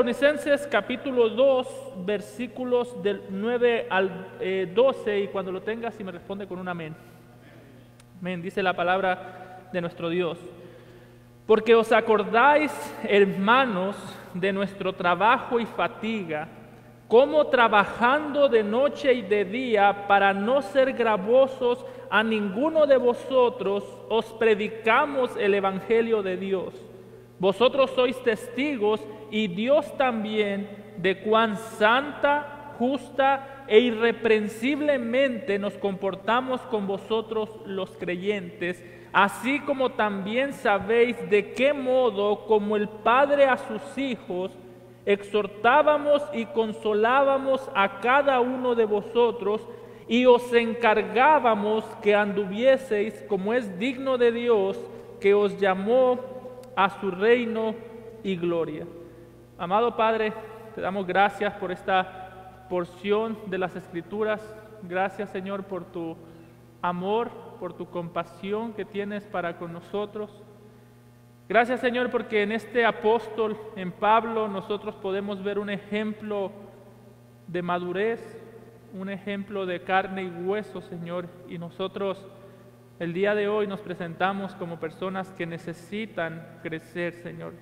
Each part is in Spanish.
Tesalonicenses capítulo 2, versículos del 9 al 12, y cuando lo tengas, si me responde con un amén. Amén, dice la palabra de nuestro Dios. Porque os acordáis, hermanos, de nuestro trabajo y fatiga, como trabajando de noche y de día para no ser gravosos a ninguno de vosotros, os predicamos el Evangelio de Dios. Vosotros sois testigos, y Dios también, de cuán santa, justa e irreprensiblemente nos comportamos con vosotros los creyentes, así como también sabéis de qué modo, como el Padre a sus hijos, exhortábamos y consolábamos a cada uno de vosotros, y os encargábamos que anduvieseis como es digno de Dios, que os llamó a su reino y gloria. Amado Padre, te damos gracias por esta porción de las Escrituras. Gracias, Señor, por tu amor, por tu compasión que tienes para con nosotros. Gracias, Señor, porque en este apóstol, en Pablo, nosotros podemos ver un ejemplo de madurez, un ejemplo de carne y hueso, Señor, y nosotros el día de hoy nos presentamos como personas que necesitan crecer, Señor.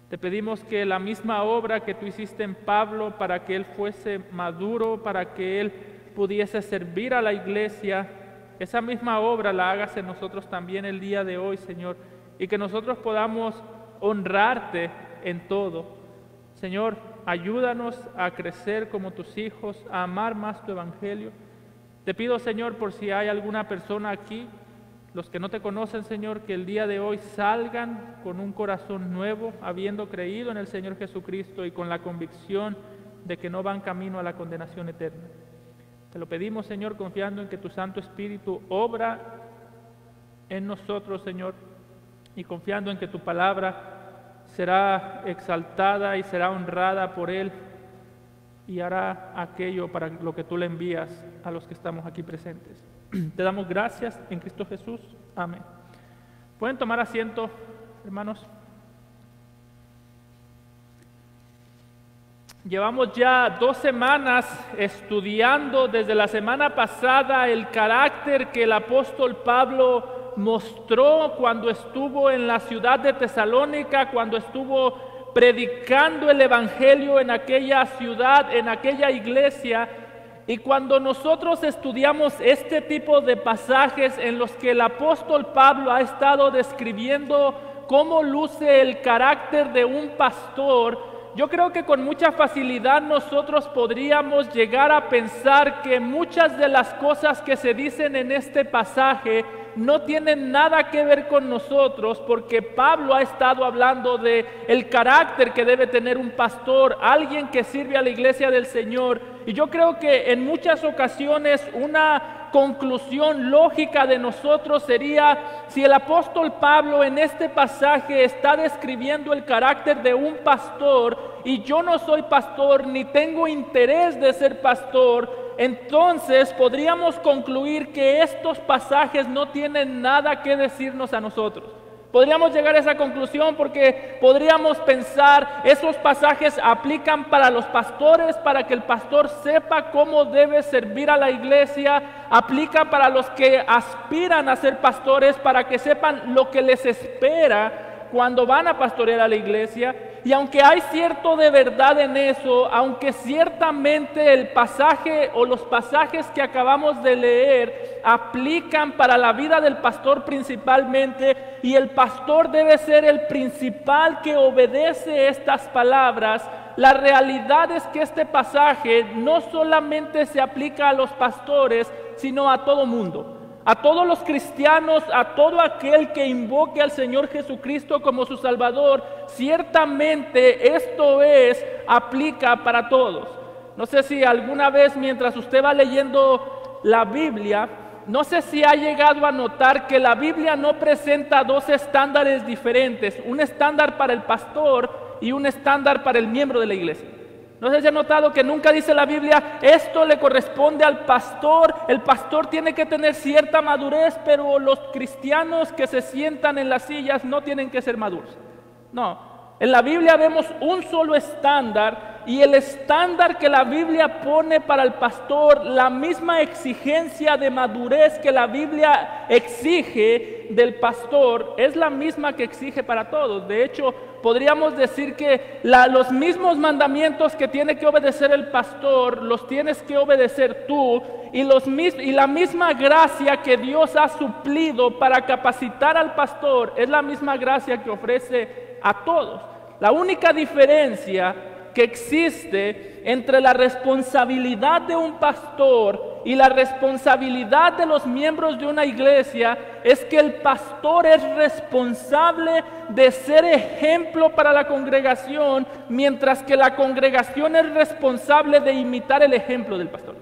Te pedimos que la misma obra que tú hiciste en Pablo para que él fuese maduro, para que él pudiese servir a la iglesia, esa misma obra la hagas en nosotros también el día de hoy, Señor, y que nosotros podamos honrarte en todo. Señor, ayúdanos a crecer como tus hijos, a amar más tu evangelio. Te pido, Señor, por si hay alguna persona aquí, los que no te conocen, Señor, que el día de hoy salgan con un corazón nuevo, habiendo creído en el Señor Jesucristo y con la convicción de que no van camino a la condenación eterna. Te lo pedimos, Señor, confiando en que tu Santo Espíritu obra en nosotros, Señor, y confiando en que tu palabra será exaltada y será honrada por Él, y hará aquello para lo que tú le envías a los que estamos aquí presentes. Te damos gracias en Cristo Jesús. Amén. ¿Pueden tomar asiento, hermanos? Llevamos ya 2 semanas estudiando desde la semana pasada el carácter que el apóstol Pablo mostró cuando estuvo en la ciudad de Tesalónica, cuando estuvo predicando el evangelio en aquella ciudad, en aquella iglesia. Y cuando nosotros estudiamos este tipo de pasajes en los que el apóstol Pablo ha estado describiendo cómo luce el carácter de un pastor, yo creo que con mucha facilidad nosotros podríamos llegar a pensar que muchas de las cosas que se dicen en este pasaje no tienen nada que ver con nosotros, porque Pablo ha estado hablando de el carácter que debe tener un pastor, alguien que sirve a la iglesia del Señor. Y yo creo que en muchas ocasiones una conclusión lógica de nosotros sería: si el apóstol Pablo en este pasaje está describiendo el carácter de un pastor y yo no soy pastor ni tengo interés de ser pastor, entonces podríamos concluir que estos pasajes no tienen nada que decirnos a nosotros. Podríamos llegar a esa conclusión porque podríamos pensar, esos pasajes aplican para los pastores, para que el pastor sepa cómo debe servir a la iglesia, aplica para los que aspiran a ser pastores, para que sepan lo que les espera cuando van a pastorear a la iglesia. Y aunque hay cierto de verdad en eso, aunque ciertamente el pasaje o los pasajes que acabamos de leer aplican para la vida del pastor principalmente, y el pastor debe ser el principal que obedece estas palabras, la realidad es que este pasaje no solamente se aplica a los pastores, sino a todo mundo. A todos los cristianos, a todo aquel que invoque al Señor Jesucristo como su Salvador, ciertamente esto aplica para todos. No sé si alguna vez mientras usted va leyendo la Biblia, no sé si ha llegado a notar que la Biblia no presenta 2 estándares diferentes, un estándar para el pastor y un estándar para el miembro de la iglesia. ¿No se ha notado que nunca dice la Biblia, esto le corresponde al pastor, el pastor tiene que tener cierta madurez, pero los cristianos que se sientan en las sillas no tienen que ser maduros? No, En la Biblia vemos un solo estándar, y el estándar que la Biblia pone para el pastor, la misma exigencia de madurez que la Biblia exige del pastor, es la misma que exige para todos. De hecho, podríamos decir que los mismos mandamientos que tiene que obedecer el pastor, los tienes que obedecer tú, y la misma gracia que Dios ha suplido para capacitar al pastor, es la misma gracia que ofrece a todos. La única diferencia que existe entre la responsabilidad de un pastor y la responsabilidad de los miembros de una iglesia es que el pastor es responsable de ser ejemplo para la congregación, mientras que la congregación es responsable de imitar el ejemplo del pastor.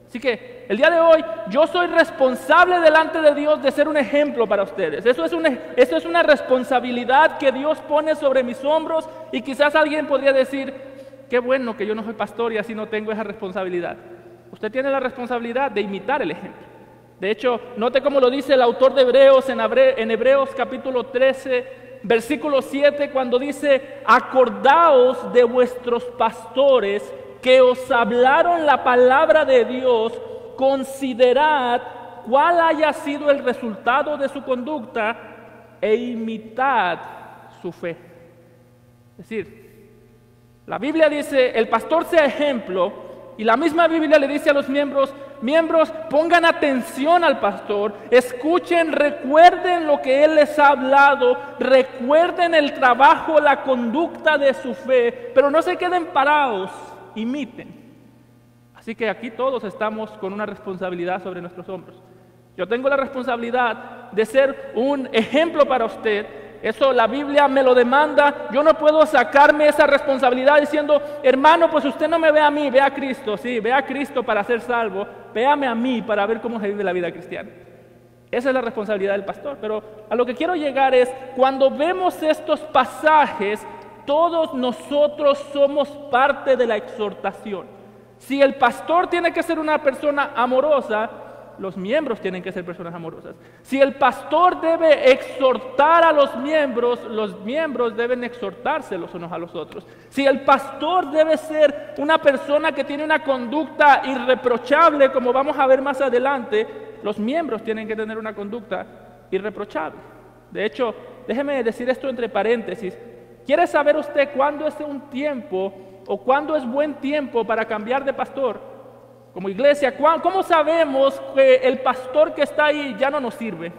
Así que el día de hoy yo soy responsable delante de Dios de ser un ejemplo para ustedes. Eso es una responsabilidad que Dios pone sobre mis hombros, y quizás alguien podría decir: qué bueno que yo no soy pastor y así no tengo esa responsabilidad. Usted tiene la responsabilidad de imitar el ejemplo. De hecho, note cómo lo dice el autor de Hebreos en Hebreos capítulo 13, versículo 7, cuando dice: acordaos de vuestros pastores que os hablaron la palabra de Dios, considerad cuál haya sido el resultado de su conducta e imitad su fe. Es decir, la Biblia dice: el pastor sea ejemplo, y la misma Biblia le dice a los miembros: pongan atención al pastor, escuchen, recuerden lo que él les ha hablado, recuerden el trabajo, la conducta de su fe, pero no se queden parados, imiten. Así que aquí todos estamos con una responsabilidad sobre nuestros hombros. Yo tengo la responsabilidad de ser un ejemplo para usted. Eso la Biblia me lo demanda. Yo no puedo sacarme esa responsabilidad diciendo: hermano, pues usted no me ve a mí, ve a Cristo. Sí, ve a Cristo para ser salvo, véame a mí para ver cómo se vive la vida cristiana. Esa es la responsabilidad del pastor. Pero a lo que quiero llegar es, cuando vemos estos pasajes, todos nosotros somos parte de la exhortación. Si el pastor tiene que ser una persona amorosa, los miembros tienen que ser personas amorosas. Si el pastor debe exhortar a los miembros deben exhortarse los unos a los otros. Si el pastor debe ser una persona que tiene una conducta irreprochable, como vamos a ver más adelante, los miembros tienen que tener una conducta irreprochable. De hecho, déjeme decir esto entre paréntesis. ¿Quiere saber usted cuándo es un tiempo o cuándo es buen tiempo para cambiar de pastor? Como iglesia, ¿cómo sabemos que el pastor que está ahí ya no nos sirve?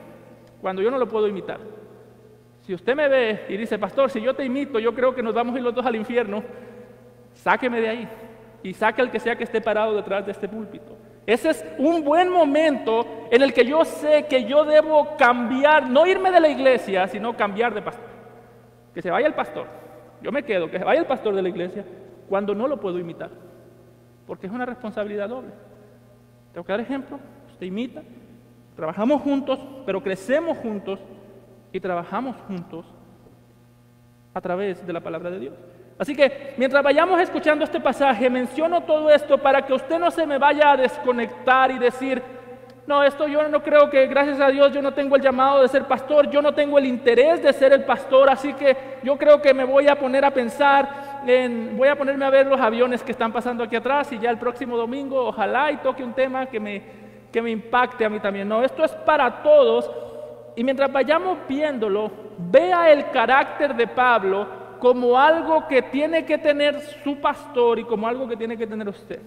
Cuando yo no lo puedo imitar. Si usted me ve y dice: pastor, si yo te imito, yo creo que nos vamos a ir los dos al infierno, sáqueme de ahí y saque al que sea que esté parado detrás de este púlpito. Ese es un buen momento en el que yo sé que yo debo cambiar, no irme de la iglesia, sino cambiar de pastor. Que se vaya el pastor, yo me quedo, que se vaya el pastor de la iglesia cuando no lo puedo imitar, porque es una responsabilidad doble. Tengo que dar ejemplo, usted imita, trabajamos juntos, pero crecemos juntos y trabajamos juntos a través de la palabra de Dios. Así que mientras vayamos escuchando este pasaje, menciono todo esto para que usted no se me vaya a desconectar y decir: no, esto yo no creo, que gracias a Dios yo no tengo el llamado de ser pastor, yo no tengo el interés de ser el pastor, así que yo creo que me voy a poner a pensar, voy a ponerme a ver los aviones que están pasando aquí atrás, y ya el próximo domingo ojalá y toque un tema que me impacte a mí también. No, esto es para todos, y mientras vayamos viéndolo, vea el carácter de Pablo como algo que tiene que tener su pastor y como algo que tiene que tener usted.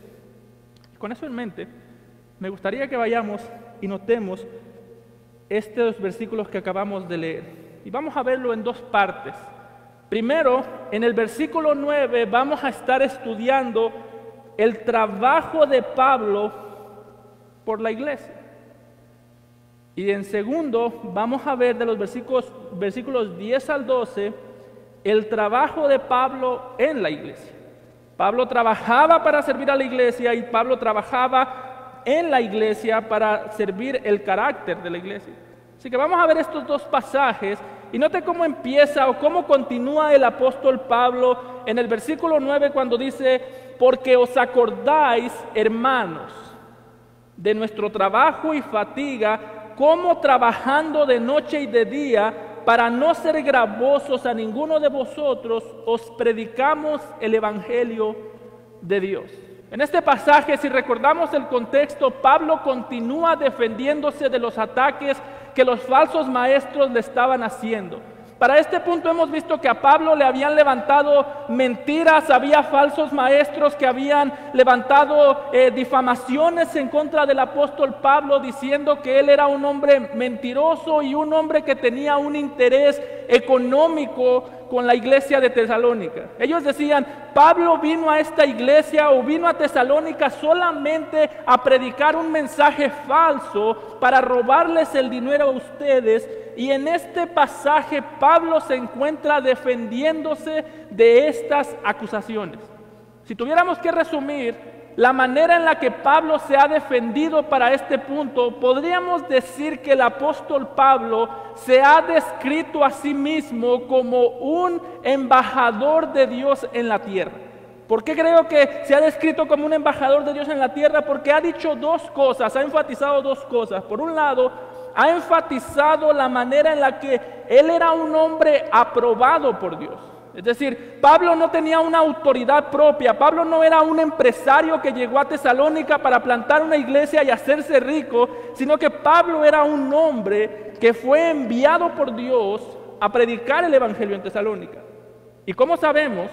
Con eso en mente, me gustaría que vayamos y notemos estos versículos que acabamos de leer. Y vamos a verlo en dos partes. Primero, en el versículo 9 vamos a estar estudiando el trabajo de Pablo por la iglesia. Y en segundo, vamos a ver de los versículos 10 al 12, el trabajo de Pablo en la iglesia. Pablo trabajaba para servir a la iglesia, y Pablo trabajaba en la iglesia para servir el carácter de la iglesia. Así que vamos a ver estos dos pasajes y note cómo empieza o cómo continúa el apóstol Pablo en el versículo 9 cuando dice: porque os acordáis, hermanos, de nuestro trabajo y fatiga, cómo trabajando de noche y de día para no ser gravosos a ninguno de vosotros, os predicamos el Evangelio de Dios. En este pasaje, si recordamos el contexto, Pablo continúa defendiéndose de los ataques que los falsos maestros le estaban haciendo. Para este punto hemos visto que a Pablo le habían levantado mentiras, había falsos maestros que habían levantado difamaciones en contra del apóstol Pablo, diciendo que él era un hombre mentiroso y un hombre que tenía un interés económico con la iglesia de Tesalónica. Ellos decían, Pablo vino a esta iglesia o vino a Tesalónica solamente a predicar un mensaje falso para robarles el dinero a ustedes. Y en este pasaje Pablo se encuentra defendiéndose de estas acusaciones. Si tuviéramos que resumir la manera en la que Pablo se ha defendido para este punto, podríamos decir que el apóstol Pablo se ha descrito a sí mismo como un embajador de Dios en la tierra. ¿Por qué creo que se ha descrito como un embajador de Dios en la tierra? Porque ha dicho dos cosas, ha enfatizado dos cosas. Por un lado, ha enfatizado la manera en la que él era un hombre aprobado por Dios. Es decir, Pablo no tenía una autoridad propia. Pablo no era un empresario que llegó a Tesalónica para plantar una iglesia y hacerse rico, sino que Pablo era un hombre que fue enviado por Dios a predicar el evangelio en Tesalónica. ¿Y cómo sabemos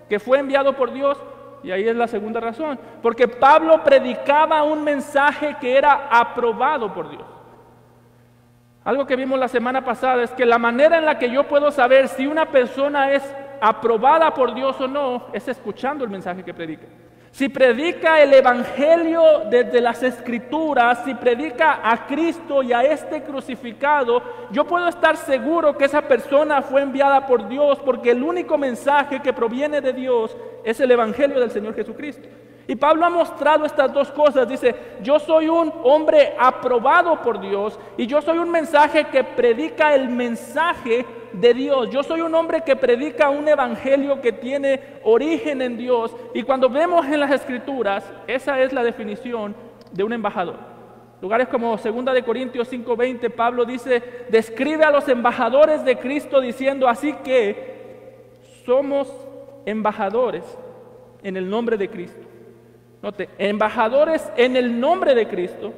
que fue enviado por Dios? Y ahí es la segunda razón, porque Pablo predicaba un mensaje que era aprobado por Dios. Algo que vimos la semana pasada es que la manera en la que yo puedo saber si una persona es aprobada por Dios o no es escuchando el mensaje que predica. Si predica el evangelio desde las escrituras, si predica a Cristo y a este crucificado, yo puedo estar seguro que esa persona fue enviada por Dios, porque el único mensaje que proviene de Dios es el evangelio del Señor Jesucristo. Y Pablo ha mostrado estas dos cosas. Dice, yo soy un hombre aprobado por Dios y yo soy un mensaje que predica el mensaje de Dios. Yo soy un hombre que predica un evangelio que tiene origen en Dios. Y cuando vemos en las escrituras, esa es la definición de un embajador. Lugares como 2 de Corintios 5:20, Pablo dice, describe a los embajadores de Cristo diciendo, así que somos embajadores en el nombre de Cristo. Note, embajadores en el nombre de Cristo,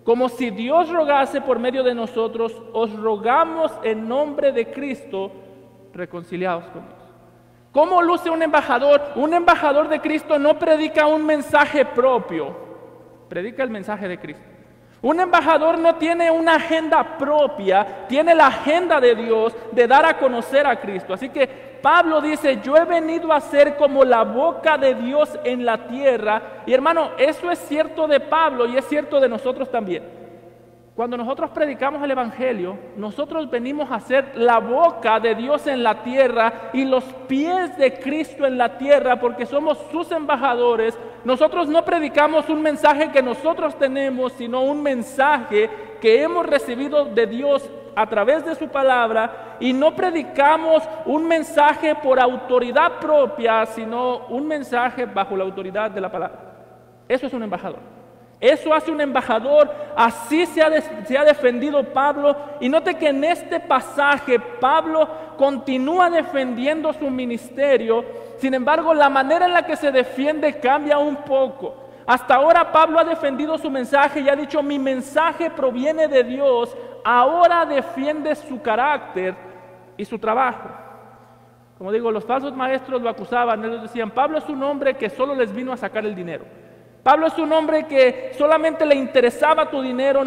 como si Dios rogase por medio de nosotros, os rogamos en nombre de Cristo, reconciliados con Dios. ¿Cómo luce un embajador? Un embajador de Cristo no predica un mensaje propio, predica el mensaje de Cristo. Un embajador no tiene una agenda propia, tiene la agenda de Dios de dar a conocer a Cristo. Así que Pablo dice, yo he venido a ser como la boca de Dios en la tierra. Y hermano, eso es cierto de Pablo y es cierto de nosotros también. Cuando nosotros predicamos el evangelio, nosotros venimos a ser la boca de Dios en la tierra y los pies de Cristo en la tierra, porque somos sus embajadores. Nosotros no predicamos un mensaje que nosotros tenemos, sino un mensaje que hemos recibido de Dios a través de su palabra, y no predicamos un mensaje por autoridad propia, sino un mensaje bajo la autoridad de la palabra. Eso es un embajador. Eso hace un embajador. Así se ha defendido Pablo. Y note que en este pasaje Pablo continúa defendiendo su ministerio. Sin embargo, la manera en la que se defiende cambia un poco. Hasta ahora Pablo ha defendido su mensaje y ha dicho, mi mensaje proviene de Dios. Ahora defiende su carácter y su trabajo. Como digo, los falsos maestros lo acusaban. Ellos decían, Pablo es un hombre que solo les vino a sacar el dinero. Pablo es un hombre que solamente le interesaba tu dinero,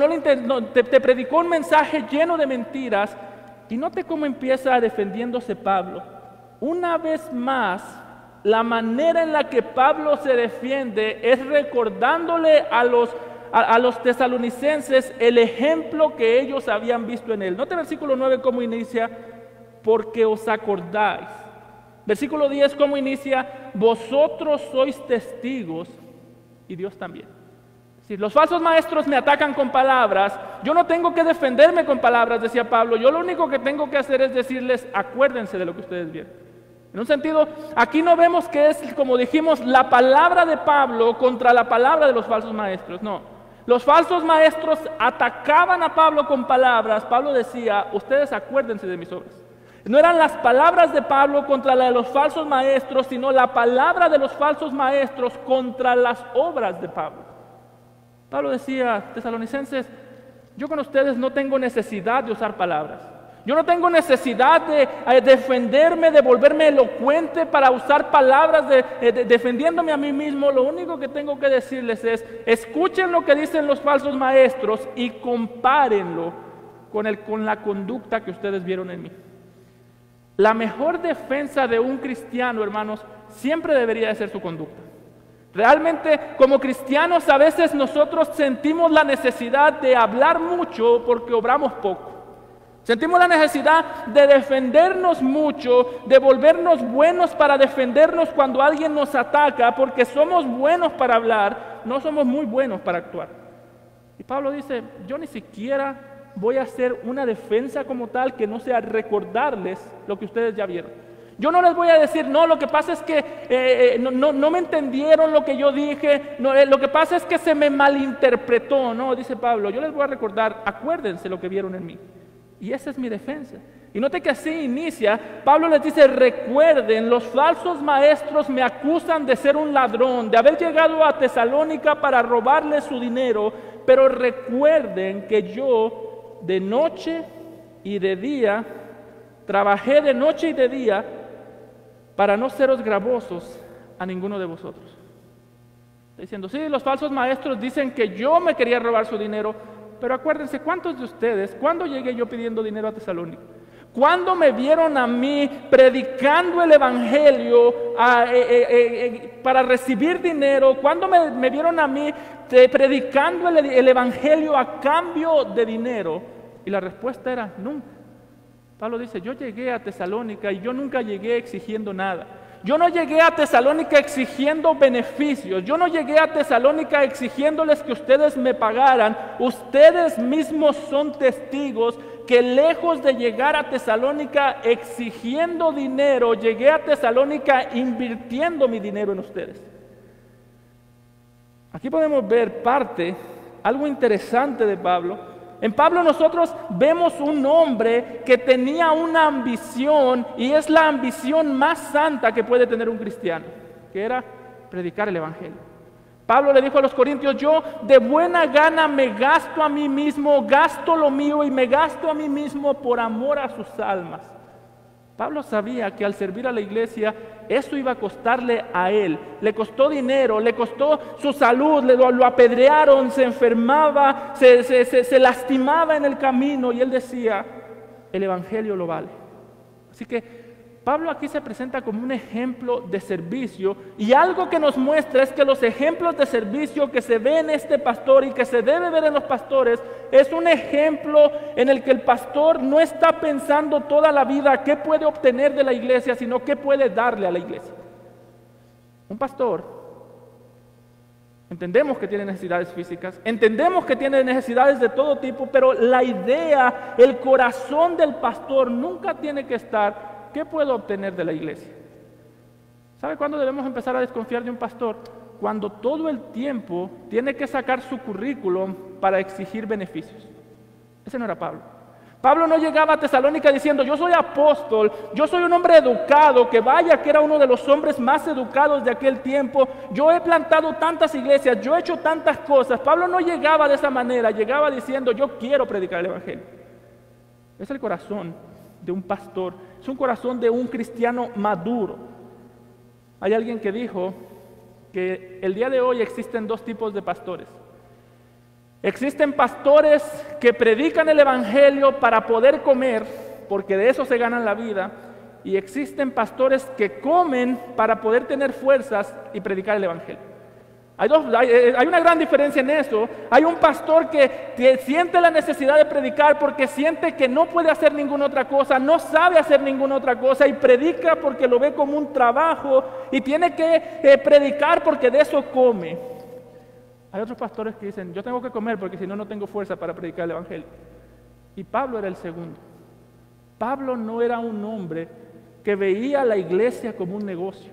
te predicó un mensaje lleno de mentiras. Y note cómo empieza defendiéndose Pablo. Una vez más, la manera en la que Pablo se defiende es recordándole a los tesalonicenses el ejemplo que ellos habían visto en él. Note el versículo 9 cómo inicia, porque os acordáis. Versículo 10 cómo inicia, vosotros sois testigos y Dios también. Si los falsos maestros me atacan con palabras, yo no tengo que defenderme con palabras, decía Pablo. Yo lo único que tengo que hacer es decirles, acuérdense de lo que ustedes vieron. En un sentido, aquí no vemos que es, como dijimos, la palabra de Pablo contra la palabra de los falsos maestros. No, Los falsos maestros atacaban a Pablo con palabras. Pablo decía, ustedes acuérdense de mis obras. No eran las palabras de Pablo contra las de los falsos maestros, sino la palabra de los falsos maestros contra las obras de Pablo. Pablo decía, tesalonicenses, yo con ustedes no tengo necesidad de usar palabras. Yo no tengo necesidad de defenderme, de volverme elocuente para usar palabras defendiéndome a mí mismo. Lo único que tengo que decirles es, escuchen lo que dicen los falsos maestros y compárenlo con la conducta que ustedes vieron en mí. La mejor defensa de un cristiano, hermanos, siempre debería de ser su conducta. Realmente, como cristianos, a veces nosotros sentimos la necesidad de hablar mucho porque obramos poco. Sentimos la necesidad de defendernos mucho, de volvernos buenos para defendernos cuando alguien nos ataca, porque somos buenos para hablar, no somos muy buenos para actuar. Y Pablo dice, yo ni siquiera voy a hacer una defensa como tal que no sea recordarles lo que ustedes ya vieron. Yo no les voy a decir, no, lo que pasa es que no me entendieron lo que yo dije, no, lo que pasa es que se me malinterpretó. No, dice Pablo, yo les voy a recordar, acuérdense lo que vieron en mí. Y esa es mi defensa. Y note que así inicia, Pablo les dice, recuerden, los falsos maestros me acusan de ser un ladrón, de haber llegado a Tesalónica para robarles su dinero, pero recuerden que yo de noche y de día, trabajé de noche y de día para no seros gravosos a ninguno de vosotros. Está diciendo, sí, los falsos maestros dicen que yo me quería robar su dinero, pero acuérdense, ¿cuántos de ustedes, cuándo llegué yo pidiendo dinero a Tesalónica? ¿Cuándo me vieron a mí predicando el evangelio para recibir dinero? ¿Cuándo me vieron a mí predicando el evangelio a cambio de dinero? Y la respuesta era nunca. Pablo dice, yo llegué a Tesalónica y yo nunca llegué exigiendo nada. Yo no llegué a Tesalónica exigiendo beneficios. Yo no llegué a Tesalónica exigiéndoles que ustedes me pagaran. Ustedes mismos son testigos que lejos de llegar a Tesalónica exigiendo dinero, llegué a Tesalónica invirtiendo mi dinero en ustedes. Aquí podemos ver algo interesante de Pablo. En Pablo nosotros vemos un hombre que tenía una ambición, y es la ambición más santa que puede tener un cristiano, que era predicar el evangelio. Pablo le dijo a los corintios, yo de buena gana me gasto a mí mismo, gasto lo mío y me gasto a mí mismo por amor a sus almas. Pablo sabía que al servir a la iglesia, eso iba a costarle a él. Le costó dinero, le costó su salud, lo apedrearon, se enfermaba, se lastimaba en el camino, y él decía, el evangelio lo vale. Así que Pablo aquí se presenta como un ejemplo de servicio, y algo que nos muestra es que los ejemplos de servicio que se ve en este pastor y que se debe ver en los pastores es un ejemplo en el que el pastor no está pensando toda la vida qué puede obtener de la iglesia, sino qué puede darle a la iglesia. Un pastor, entendemos que tiene necesidades físicas, entendemos que tiene necesidades de todo tipo, pero la idea, el corazón del pastor nunca tiene que estar ¿qué puedo obtener de la iglesia? ¿Sabe cuándo debemos empezar a desconfiar de un pastor? Cuando todo el tiempo tiene que sacar su currículum para exigir beneficios. Ese no era Pablo. Pablo no llegaba a Tesalónica diciendo, yo soy apóstol, yo soy un hombre educado, que vaya que era uno de los hombres más educados de aquel tiempo, yo he plantado tantas iglesias, yo he hecho tantas cosas. Pablo no llegaba de esa manera, llegaba diciendo, yo quiero predicar el evangelio. Es el corazón de un pastor, es un corazón de un cristiano maduro. Hay alguien que dijo que el día de hoy existen dos tipos de pastores. Existen pastores que predican el evangelio para poder comer, porque de eso se ganan la vida, y existen pastores que comen para poder tener fuerzas y predicar el evangelio. Hay una gran diferencia en eso. Hay un pastor que siente la necesidad de predicar porque siente que no puede hacer ninguna otra cosa, no sabe hacer ninguna otra cosa, y predica porque lo ve como un trabajo y tiene que predicar porque de eso come. Hay otros pastores que dicen, yo tengo que comer porque si no, no tengo fuerza para predicar el evangelio. Y Pablo era el segundo. Pablo no era un hombre que veía la iglesia como un negocio.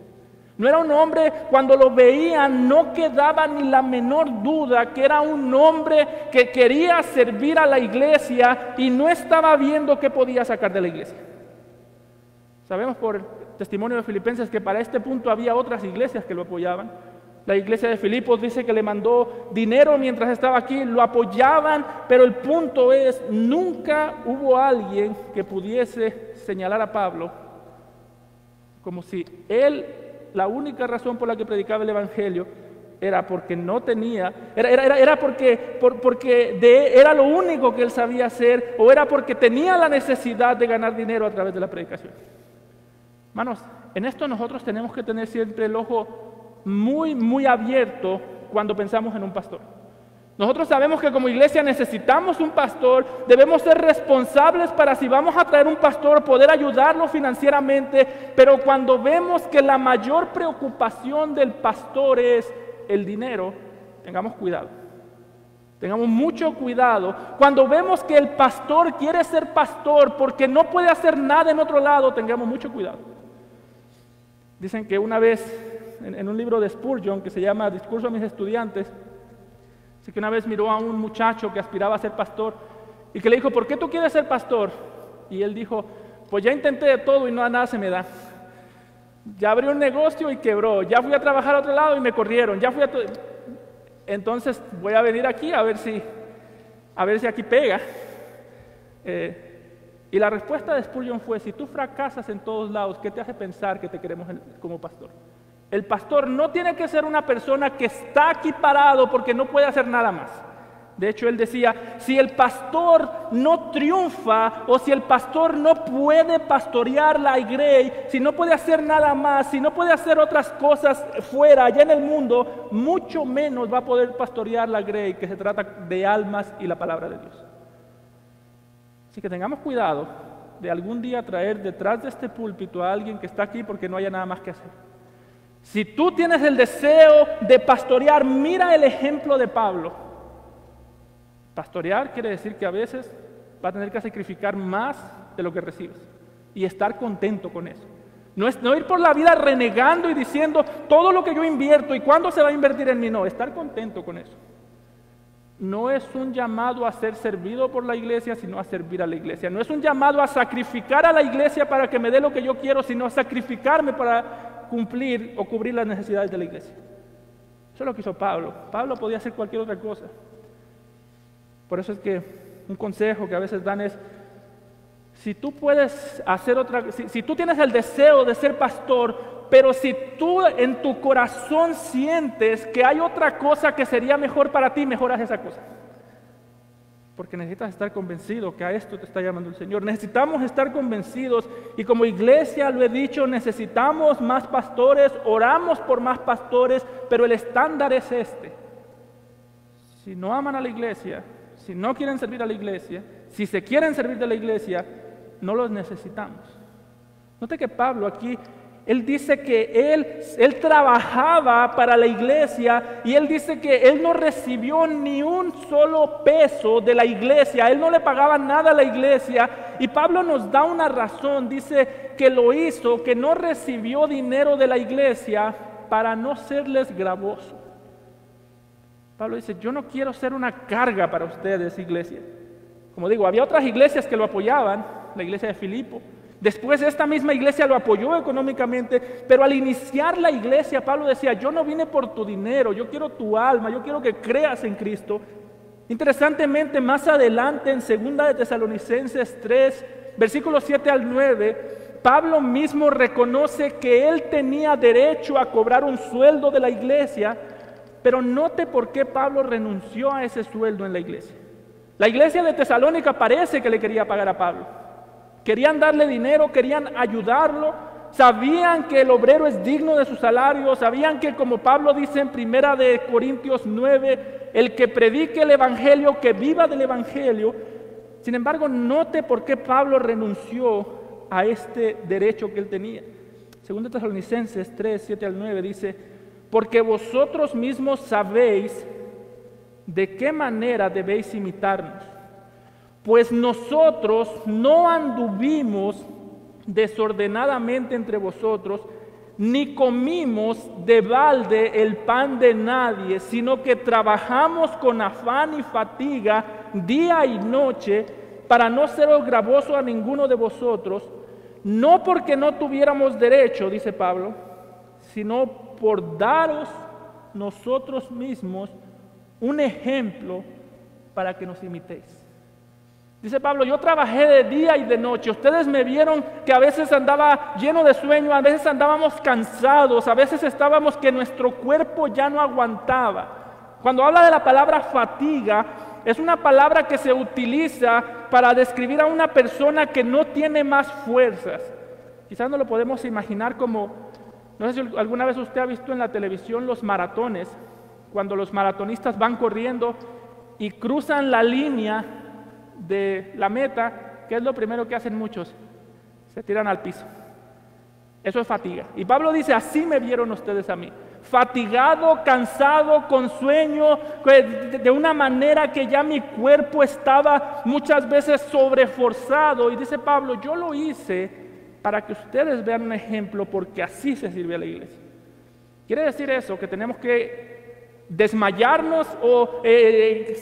No era un hombre, cuando lo veían, no quedaba ni la menor duda que era un hombre que quería servir a la iglesia y no estaba viendo qué podía sacar de la iglesia. Sabemos por el testimonio de Filipenses que para este punto había otras iglesias que lo apoyaban. La iglesia de Filipos dice que le mandó dinero mientras estaba aquí, lo apoyaban, pero el punto es, nunca hubo alguien que pudiese señalar a Pablo como si él, la única razón por la que predicaba el evangelio era porque no tenía, era porque era lo único que él sabía hacer, o era porque tenía la necesidad de ganar dinero a través de la predicación. Hermanos, en esto nosotros tenemos que tener siempre el ojo muy abierto cuando pensamos en un pastor. Nosotros sabemos que como iglesia necesitamos un pastor, debemos ser responsables para, si vamos a traer un pastor, poder ayudarlo financieramente, pero cuando vemos que la mayor preocupación del pastor es el dinero, tengamos cuidado. Tengamos mucho cuidado. Cuando vemos que el pastor quiere ser pastor porque no puede hacer nada en otro lado, tengamos mucho cuidado. Dicen que una vez, en un libro de Spurgeon que se llama Discurso a mis estudiantes, dice que una vez miró a un muchacho que aspiraba a ser pastor y que le dijo, ¿por qué tú quieres ser pastor? Y él dijo, pues ya intenté de todo y nada se me da. Ya abrí un negocio y quebró, ya fui a trabajar a otro lado y me corrieron, entonces voy a venir aquí a ver si aquí pega. Y la respuesta de Spurgeon fue, si tú fracasas en todos lados, ¿qué te hace pensar que te queremos como pastor? El pastor no tiene que ser una persona que está aquí parado porque no puede hacer nada más. De hecho, él decía, si el pastor no triunfa o si el pastor no puede pastorear la Grey, si no puede hacer nada más, si no puede hacer otras cosas fuera, allá en el mundo, mucho menos va a poder pastorear la Grey, que se trata de almas y la palabra de Dios. Así que tengamos cuidado de algún día traer detrás de este púlpito a alguien que está aquí porque no haya nada más que hacer. Si tú tienes el deseo de pastorear, mira el ejemplo de Pablo. Pastorear quiere decir que a veces va a tener que sacrificar más de lo que recibes y estar contento con eso. No ir por la vida renegando y diciendo todo lo que yo invierto y cuándo se va a invertir en mí. No, estar contento con eso. No es un llamado a ser servido por la iglesia, sino a servir a la iglesia. No es un llamado a sacrificar a la iglesia para que me dé lo que yo quiero, sino a sacrificarme para cumplir o cubrir las necesidades de la iglesia. Eso es lo que hizo Pablo. Pablo podía hacer cualquier otra cosa. Por eso es que un consejo que a veces dan es, si tú puedes hacer si tú tienes el deseo de ser pastor, pero si tú en tu corazón sientes que hay otra cosa que sería mejor para ti, mejor haz esa cosa. Porque necesitas estar convencido que a esto te está llamando el Señor. Necesitamos estar convencidos y como iglesia, lo he dicho, necesitamos más pastores, oramos por más pastores, pero el estándar es este. Si no aman a la iglesia, si no quieren servir a la iglesia, si se quieren servir de la iglesia, no los necesitamos. Note que Pablo aquí, él dice que él trabajaba para la iglesia y él dice que él no recibió ni un solo peso de la iglesia, él no le pagaba nada a la iglesia y Pablo nos da una razón, dice que lo hizo, que no recibió dinero de la iglesia para no serles gravoso. Pablo dice, yo no quiero ser una carga para ustedes, iglesia. Como digo, había otras iglesias que lo apoyaban, la iglesia de Filipo. Después esta misma iglesia lo apoyó económicamente, pero al iniciar la iglesia, Pablo decía, yo no vine por tu dinero, yo quiero tu alma, yo quiero que creas en Cristo. Interesantemente, más adelante en 2 de Tesalonicenses 3, versículos 7 al 9, Pablo mismo reconoce que él tenía derecho a cobrar un sueldo de la iglesia, pero note por qué Pablo renunció a ese sueldo en la iglesia. La iglesia de Tesalónica parece que le quería pagar a Pablo. Querían darle dinero, querían ayudarlo, sabían que el obrero es digno de su salario, sabían que, como Pablo dice en 1 de Corintios 9, el que predique el evangelio, que viva del evangelio. Sin embargo, note por qué Pablo renunció a este derecho que él tenía. 2 Tesalonicenses 3, 7 al 9 dice, porque vosotros mismos sabéis de qué manera debéis imitarnos, pues nosotros no anduvimos desordenadamente entre vosotros, ni comimos de balde el pan de nadie, sino que trabajamos con afán y fatiga día y noche para no ser gravoso a ninguno de vosotros, no porque no tuviéramos derecho, dice Pablo, sino por daros nosotros mismos un ejemplo para que nos imitéis. Dice Pablo, yo trabajé de día y de noche. Ustedes me vieron que a veces andaba lleno de sueño, a veces andábamos cansados, a veces estábamos que nuestro cuerpo ya no aguantaba. Cuando habla de la palabra fatiga, es una palabra que se utiliza para describir a una persona que no tiene más fuerzas. Quizás no lo podemos imaginar como, no sé si alguna vez usted ha visto en la televisión los maratones, cuando los maratonistas van corriendo y cruzan la línea de la meta, ¿qué es lo primero que hacen muchos? Se tiran al piso. Eso es fatiga. Y Pablo dice, así me vieron ustedes a mí, fatigado, cansado, con sueño, de una manera que ya mi cuerpo estaba muchas veces sobreforzado. Y dice Pablo, yo lo hice para que ustedes vean un ejemplo, porque así se sirve a la iglesia. Quiere decir eso, que tenemos que desmayarnos o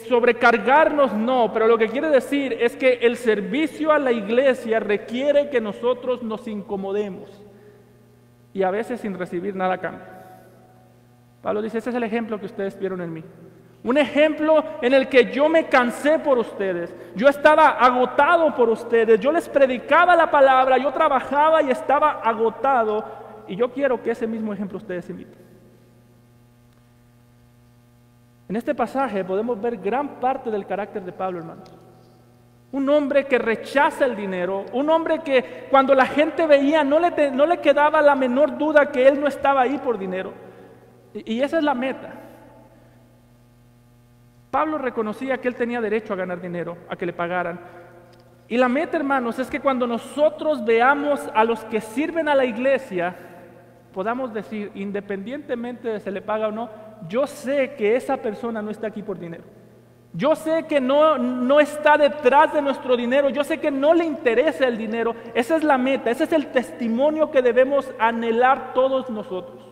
sobrecargarnos, no, pero lo que quiere decir es que el servicio a la iglesia requiere que nosotros nos incomodemos y a veces sin recibir nada a cambio. Pablo dice, ese es el ejemplo que ustedes vieron en mí, un ejemplo en el que yo me cansé por ustedes, yo estaba agotado por ustedes, yo les predicaba la palabra, yo trabajaba y estaba agotado, y yo quiero que ese mismo ejemplo ustedes imiten. En este pasaje podemos ver gran parte del carácter de Pablo, hermanos. Un hombre que rechaza el dinero, un hombre que cuando la gente veía no le quedaba la menor duda que él no estaba ahí por dinero. Y esa es la meta. Pablo reconocía que él tenía derecho a ganar dinero, a que le pagaran. Y la meta, hermanos, es que cuando nosotros veamos a los que sirven a la iglesia, podamos decir, independientemente de si se le paga o no, yo sé que esa persona no está aquí por dinero. Yo sé que no está detrás de nuestro dinero. Yo sé que no le interesa el dinero. Esa es la meta, ese es el testimonio que debemos anhelar todos nosotros.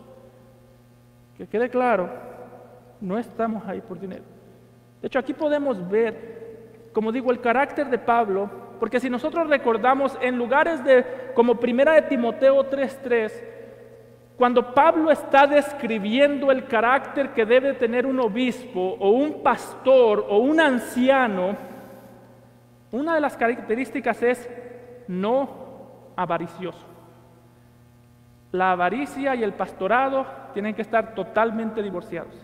Que quede claro, no estamos ahí por dinero. De hecho, aquí podemos ver, como digo, el carácter de Pablo, porque si nosotros recordamos en lugares como 1 de Timoteo 3:3, cuando Pablo está describiendo el carácter que debe tener un obispo o un pastor o un anciano, una de las características es no avaricioso. La avaricia y el pastorado tienen que estar totalmente divorciados.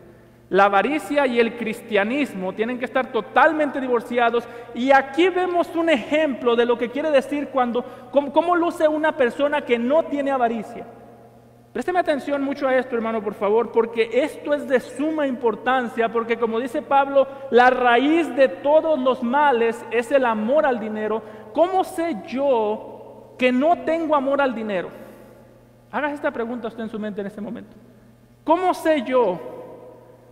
La avaricia y el cristianismo tienen que estar totalmente divorciados. Y aquí vemos un ejemplo de lo que quiere decir cómo luce una persona que no tiene avaricia. Présteme atención mucho a esto, hermano, por favor, porque esto es de suma importancia, porque como dice Pablo, la raíz de todos los males es el amor al dinero. ¿Cómo sé yo que no tengo amor al dinero? Haga esta pregunta usted en su mente en este momento. ¿Cómo sé yo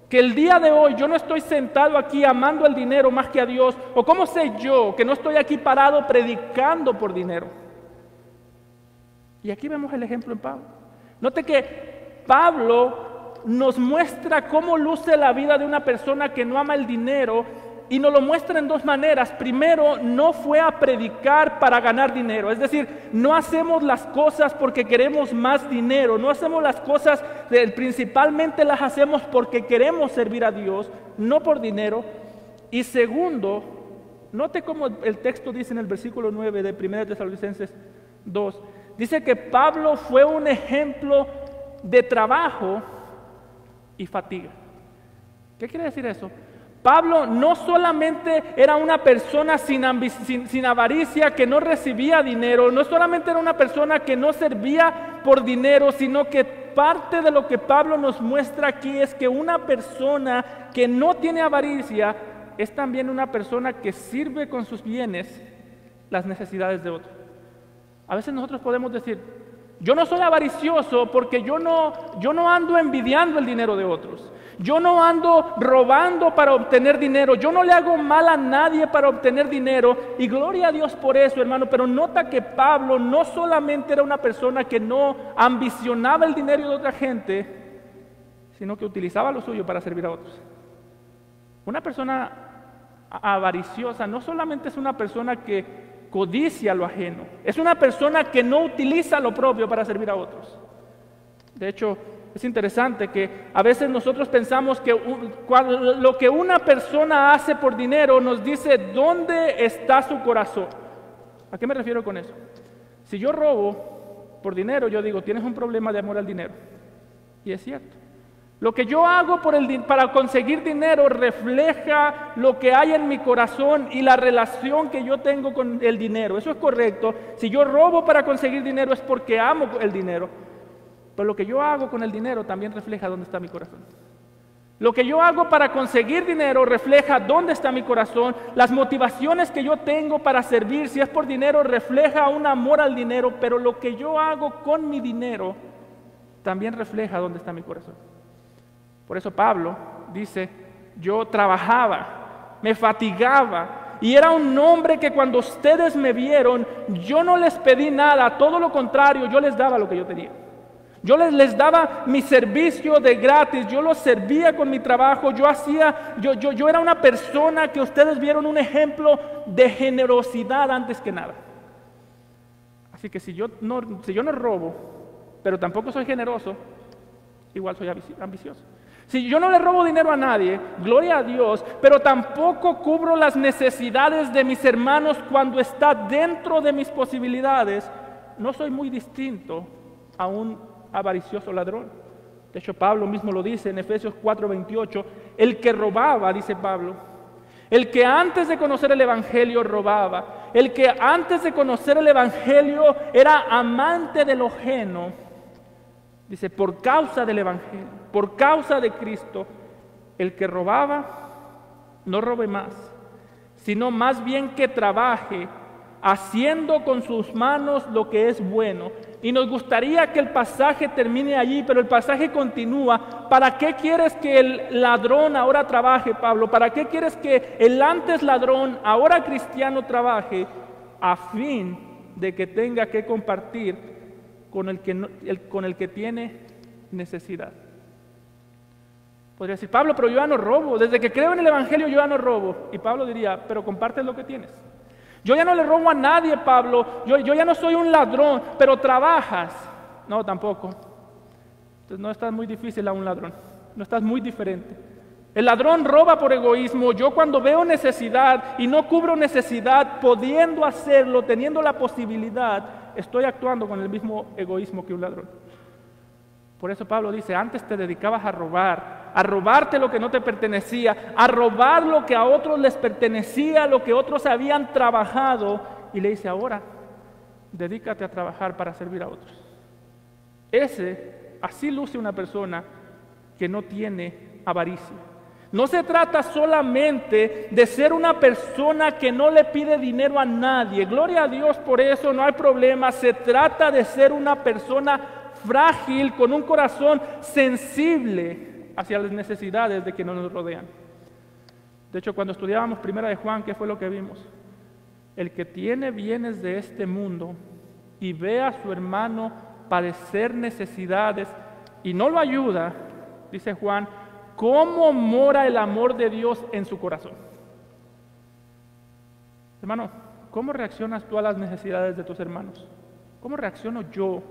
que el día de hoy yo no estoy sentado aquí amando el dinero más que a Dios? ¿O cómo sé yo que no estoy aquí parado predicando por dinero? Y aquí vemos el ejemplo en Pablo. Note que Pablo nos muestra cómo luce la vida de una persona que no ama el dinero, y nos lo muestra en dos maneras. Primero, no fue a predicar para ganar dinero, es decir, no hacemos las cosas porque queremos más dinero, no hacemos las cosas, principalmente las hacemos porque queremos servir a Dios, no por dinero. Y segundo, note cómo el texto dice en el versículo 9 de 1 Tesalonicenses 2, dice que Pablo fue un ejemplo de trabajo y fatiga. ¿Qué quiere decir eso? Pablo no solamente era una persona sin avaricia, que no recibía dinero, no solamente era una persona que no servía por dinero, sino que parte de lo que Pablo nos muestra aquí es que una persona que no tiene avaricia es también una persona que sirve con sus bienes las necesidades de otros. A veces nosotros podemos decir, yo no soy avaricioso porque yo no ando envidiando el dinero de otros. Yo no ando robando para obtener dinero. Yo no le hago mal a nadie para obtener dinero. Y gloria a Dios por eso, hermano. Pero nota que Pablo no solamente era una persona que no ambicionaba el dinero de otra gente, sino que utilizaba lo suyo para servir a otros. Una persona avariciosa no solamente es una persona que codicia lo ajeno, es una persona que no utiliza lo propio para servir a otros. De hecho, es interesante que a veces nosotros pensamos que lo que una persona hace por dinero nos dice dónde está su corazón. ¿A qué me refiero con eso? Si yo robo por dinero, yo digo, tienes un problema de amor al dinero. Y es cierto. Lo que yo hago para conseguir dinero refleja lo que hay en mi corazón y la relación que yo tengo con el dinero. Eso es correcto. Si yo robo para conseguir dinero es porque amo el dinero. Pero lo que yo hago con el dinero también refleja dónde está mi corazón. Lo que yo hago para conseguir dinero refleja dónde está mi corazón. Las motivaciones que yo tengo para servir, si es por dinero, refleja un amor al dinero. Pero lo que yo hago con mi dinero también refleja dónde está mi corazón. Por eso Pablo dice, yo trabajaba, me fatigaba y era un hombre que cuando ustedes me vieron, yo no les pedí nada, todo lo contrario, yo les daba lo que yo tenía. Yo les daba mi servicio de gratis, yo los servía con mi trabajo, yo era una persona que ustedes vieron un ejemplo de generosidad antes que nada. Así que si yo no robo, pero tampoco soy generoso, igual soy ambicioso. Si yo no le robo dinero a nadie, gloria a Dios, pero tampoco cubro las necesidades de mis hermanos cuando está dentro de mis posibilidades, no soy muy distinto a un avaricioso ladrón. De hecho, Pablo mismo lo dice en Efesios 4:28, el que robaba, dice Pablo, el que antes de conocer el Evangelio robaba, el que antes de conocer el Evangelio era amante de lo ajeno. Dice, por causa del Evangelio, por causa de Cristo, el que robaba, no robe más, sino más bien que trabaje, haciendo con sus manos lo que es bueno. Y nos gustaría que el pasaje termine allí, pero el pasaje continúa. ¿Para qué quieres que el ladrón ahora trabaje, Pablo? ¿Para qué quieres que el antes ladrón, ahora cristiano, trabaje? A fin de que tenga que compartir con el que tiene necesidad. Podría decir, Pablo, pero yo ya no robo. Desde que creo en el Evangelio yo ya no robo. Y Pablo diría, pero comparte lo que tienes. Yo ya no le robo a nadie, Pablo. Yo ya no soy un ladrón, pero trabajas. No, tampoco. Entonces no estás muy difícil a un ladrón. No estás muy diferente. El ladrón roba por egoísmo. Yo cuando veo necesidad y no cubro necesidad, pudiendo hacerlo, teniendo la posibilidad, estoy actuando con el mismo egoísmo que un ladrón. Por eso Pablo dice, antes te dedicabas a robarte lo que no te pertenecía, a robar lo que a otros les pertenecía, lo que otros habían trabajado. Y le dice, ahora, dedícate a trabajar para servir a otros. Así luce una persona que no tiene avaricia. No se trata solamente de ser una persona que no le pide dinero a nadie. Gloria a Dios por eso, no hay problema. Se trata de ser una persona frágil, con un corazón sensible hacia las necesidades de quienes nos rodean. De hecho, cuando estudiábamos Primera de Juan, ¿qué fue lo que vimos? El que tiene bienes de este mundo y ve a su hermano padecer necesidades y no lo ayuda, dice Juan, ¿cómo mora el amor de Dios en su corazón? Hermano, ¿cómo reaccionas tú a las necesidades de tus hermanos? ¿Cómo reacciono yo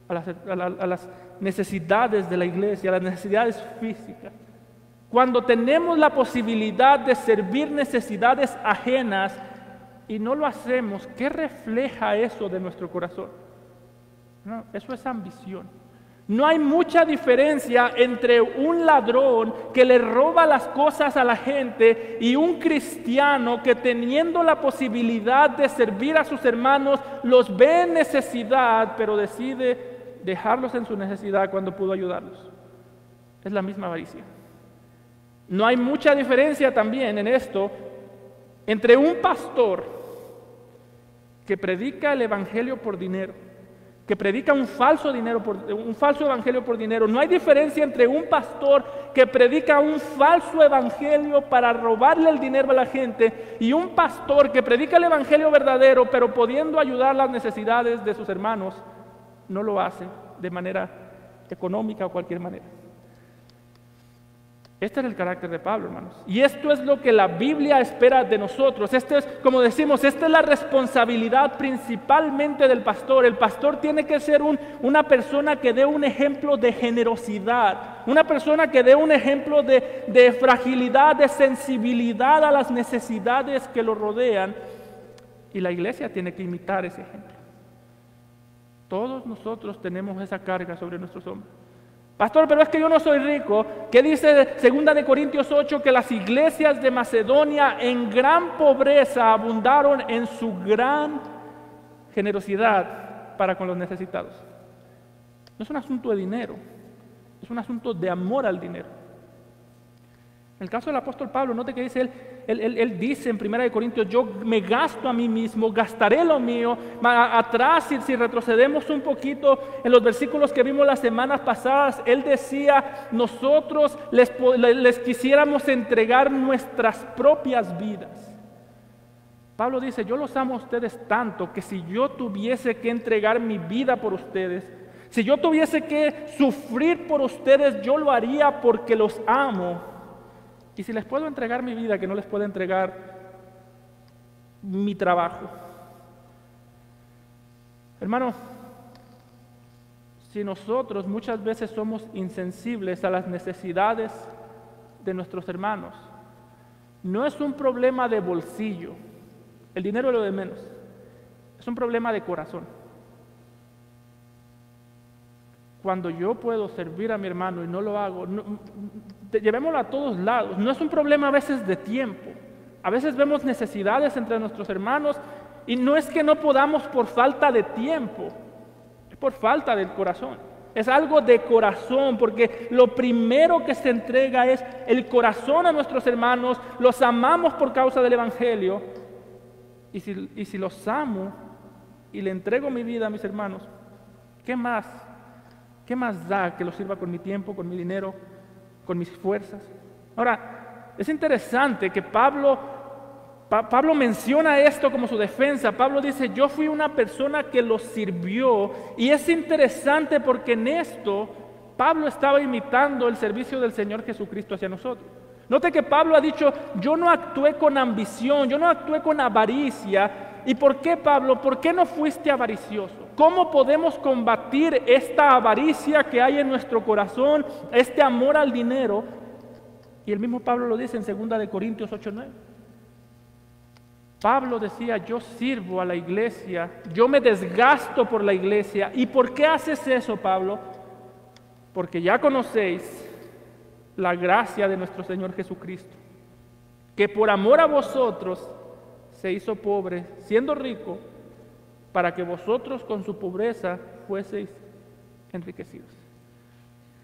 a las necesidades de la iglesia, a las necesidades físicas? Cuando tenemos la posibilidad de servir necesidades ajenas y no lo hacemos, ¿qué refleja eso de nuestro corazón? No, eso es ambición. No hay mucha diferencia entre un ladrón que le roba las cosas a la gente y un cristiano que teniendo la posibilidad de servir a sus hermanos, los ve en necesidad, pero decide dejarlos en su necesidad cuando pudo ayudarlos. Es la misma avaricia. No hay mucha diferencia también en esto entre un pastor que predica el evangelio por dinero, que predica un falso evangelio por dinero. No hay diferencia entre un pastor que predica un falso evangelio para robarle el dinero a la gente y un pastor que predica el evangelio verdadero, pero pudiendo ayudar las necesidades de sus hermanos, no lo hace de manera económica o cualquier manera. Este era el carácter de Pablo, hermanos. Y esto es lo que la Biblia espera de nosotros. Este es, como decimos, esta es la responsabilidad principalmente del pastor. El pastor tiene que ser una persona que dé un ejemplo de generosidad, una persona que dé un ejemplo de fragilidad, de sensibilidad a las necesidades que lo rodean. Y la iglesia tiene que imitar ese ejemplo. Todos nosotros tenemos esa carga sobre nuestros hombros. Pastor, pero es que yo no soy rico. ¿Qué dice 2 de Corintios 8? Que las iglesias de Macedonia en gran pobreza abundaron en su gran generosidad para con los necesitados. No es un asunto de dinero, es un asunto de amor al dinero. En el caso del apóstol Pablo, note que dice él dice en 1 Corintios, yo me gasto a mí mismo, gastaré lo mío. Atrás, si retrocedemos un poquito en los versículos que vimos las semanas pasadas, él decía, nosotros les quisiéramos entregar nuestras propias vidas. Pablo dice, yo los amo a ustedes tanto que si yo tuviese que entregar mi vida por ustedes, si yo tuviese que sufrir por ustedes, yo lo haría porque los amo. Y si les puedo entregar mi vida, que no les puedo entregar mi trabajo. Hermano, si nosotros muchas veces somos insensibles a las necesidades de nuestros hermanos, no es un problema de bolsillo, el dinero es lo de menos, es un problema de corazón. Cuando yo puedo servir a mi hermano y no lo hago, llevémoslo a todos lados. No es un problema a veces de tiempo. A veces vemos necesidades entre nuestros hermanos y no es que no podamos por falta de tiempo, es por falta del corazón. Es algo de corazón, porque lo primero que se entrega es el corazón a nuestros hermanos, los amamos por causa del evangelio. Y si los amo y le entrego mi vida a mis hermanos, ¿qué más? ¿Qué más da que lo sirva con mi tiempo, con mi dinero, con mis fuerzas? Ahora, es interesante que Pablo menciona esto como su defensa. Pablo dice, yo fui una persona que los sirvió. Y es interesante porque en esto Pablo estaba imitando el servicio del Señor Jesucristo hacia nosotros. Note que Pablo ha dicho, yo no actué con ambición, yo no actué con avaricia. ¿Y por qué, Pablo? ¿Por qué no fuiste avaricioso? ¿Cómo podemos combatir esta avaricia que hay en nuestro corazón, este amor al dinero? Y el mismo Pablo lo dice en 2 de Corintios 8:9. Pablo decía, yo sirvo a la iglesia, yo me desgasto por la iglesia. ¿Y por qué haces eso, Pablo? Porque ya conocéis la gracia de nuestro Señor Jesucristo, que por amor a vosotros se hizo pobre, siendo rico, para que vosotros con su pobreza fueseis enriquecidos.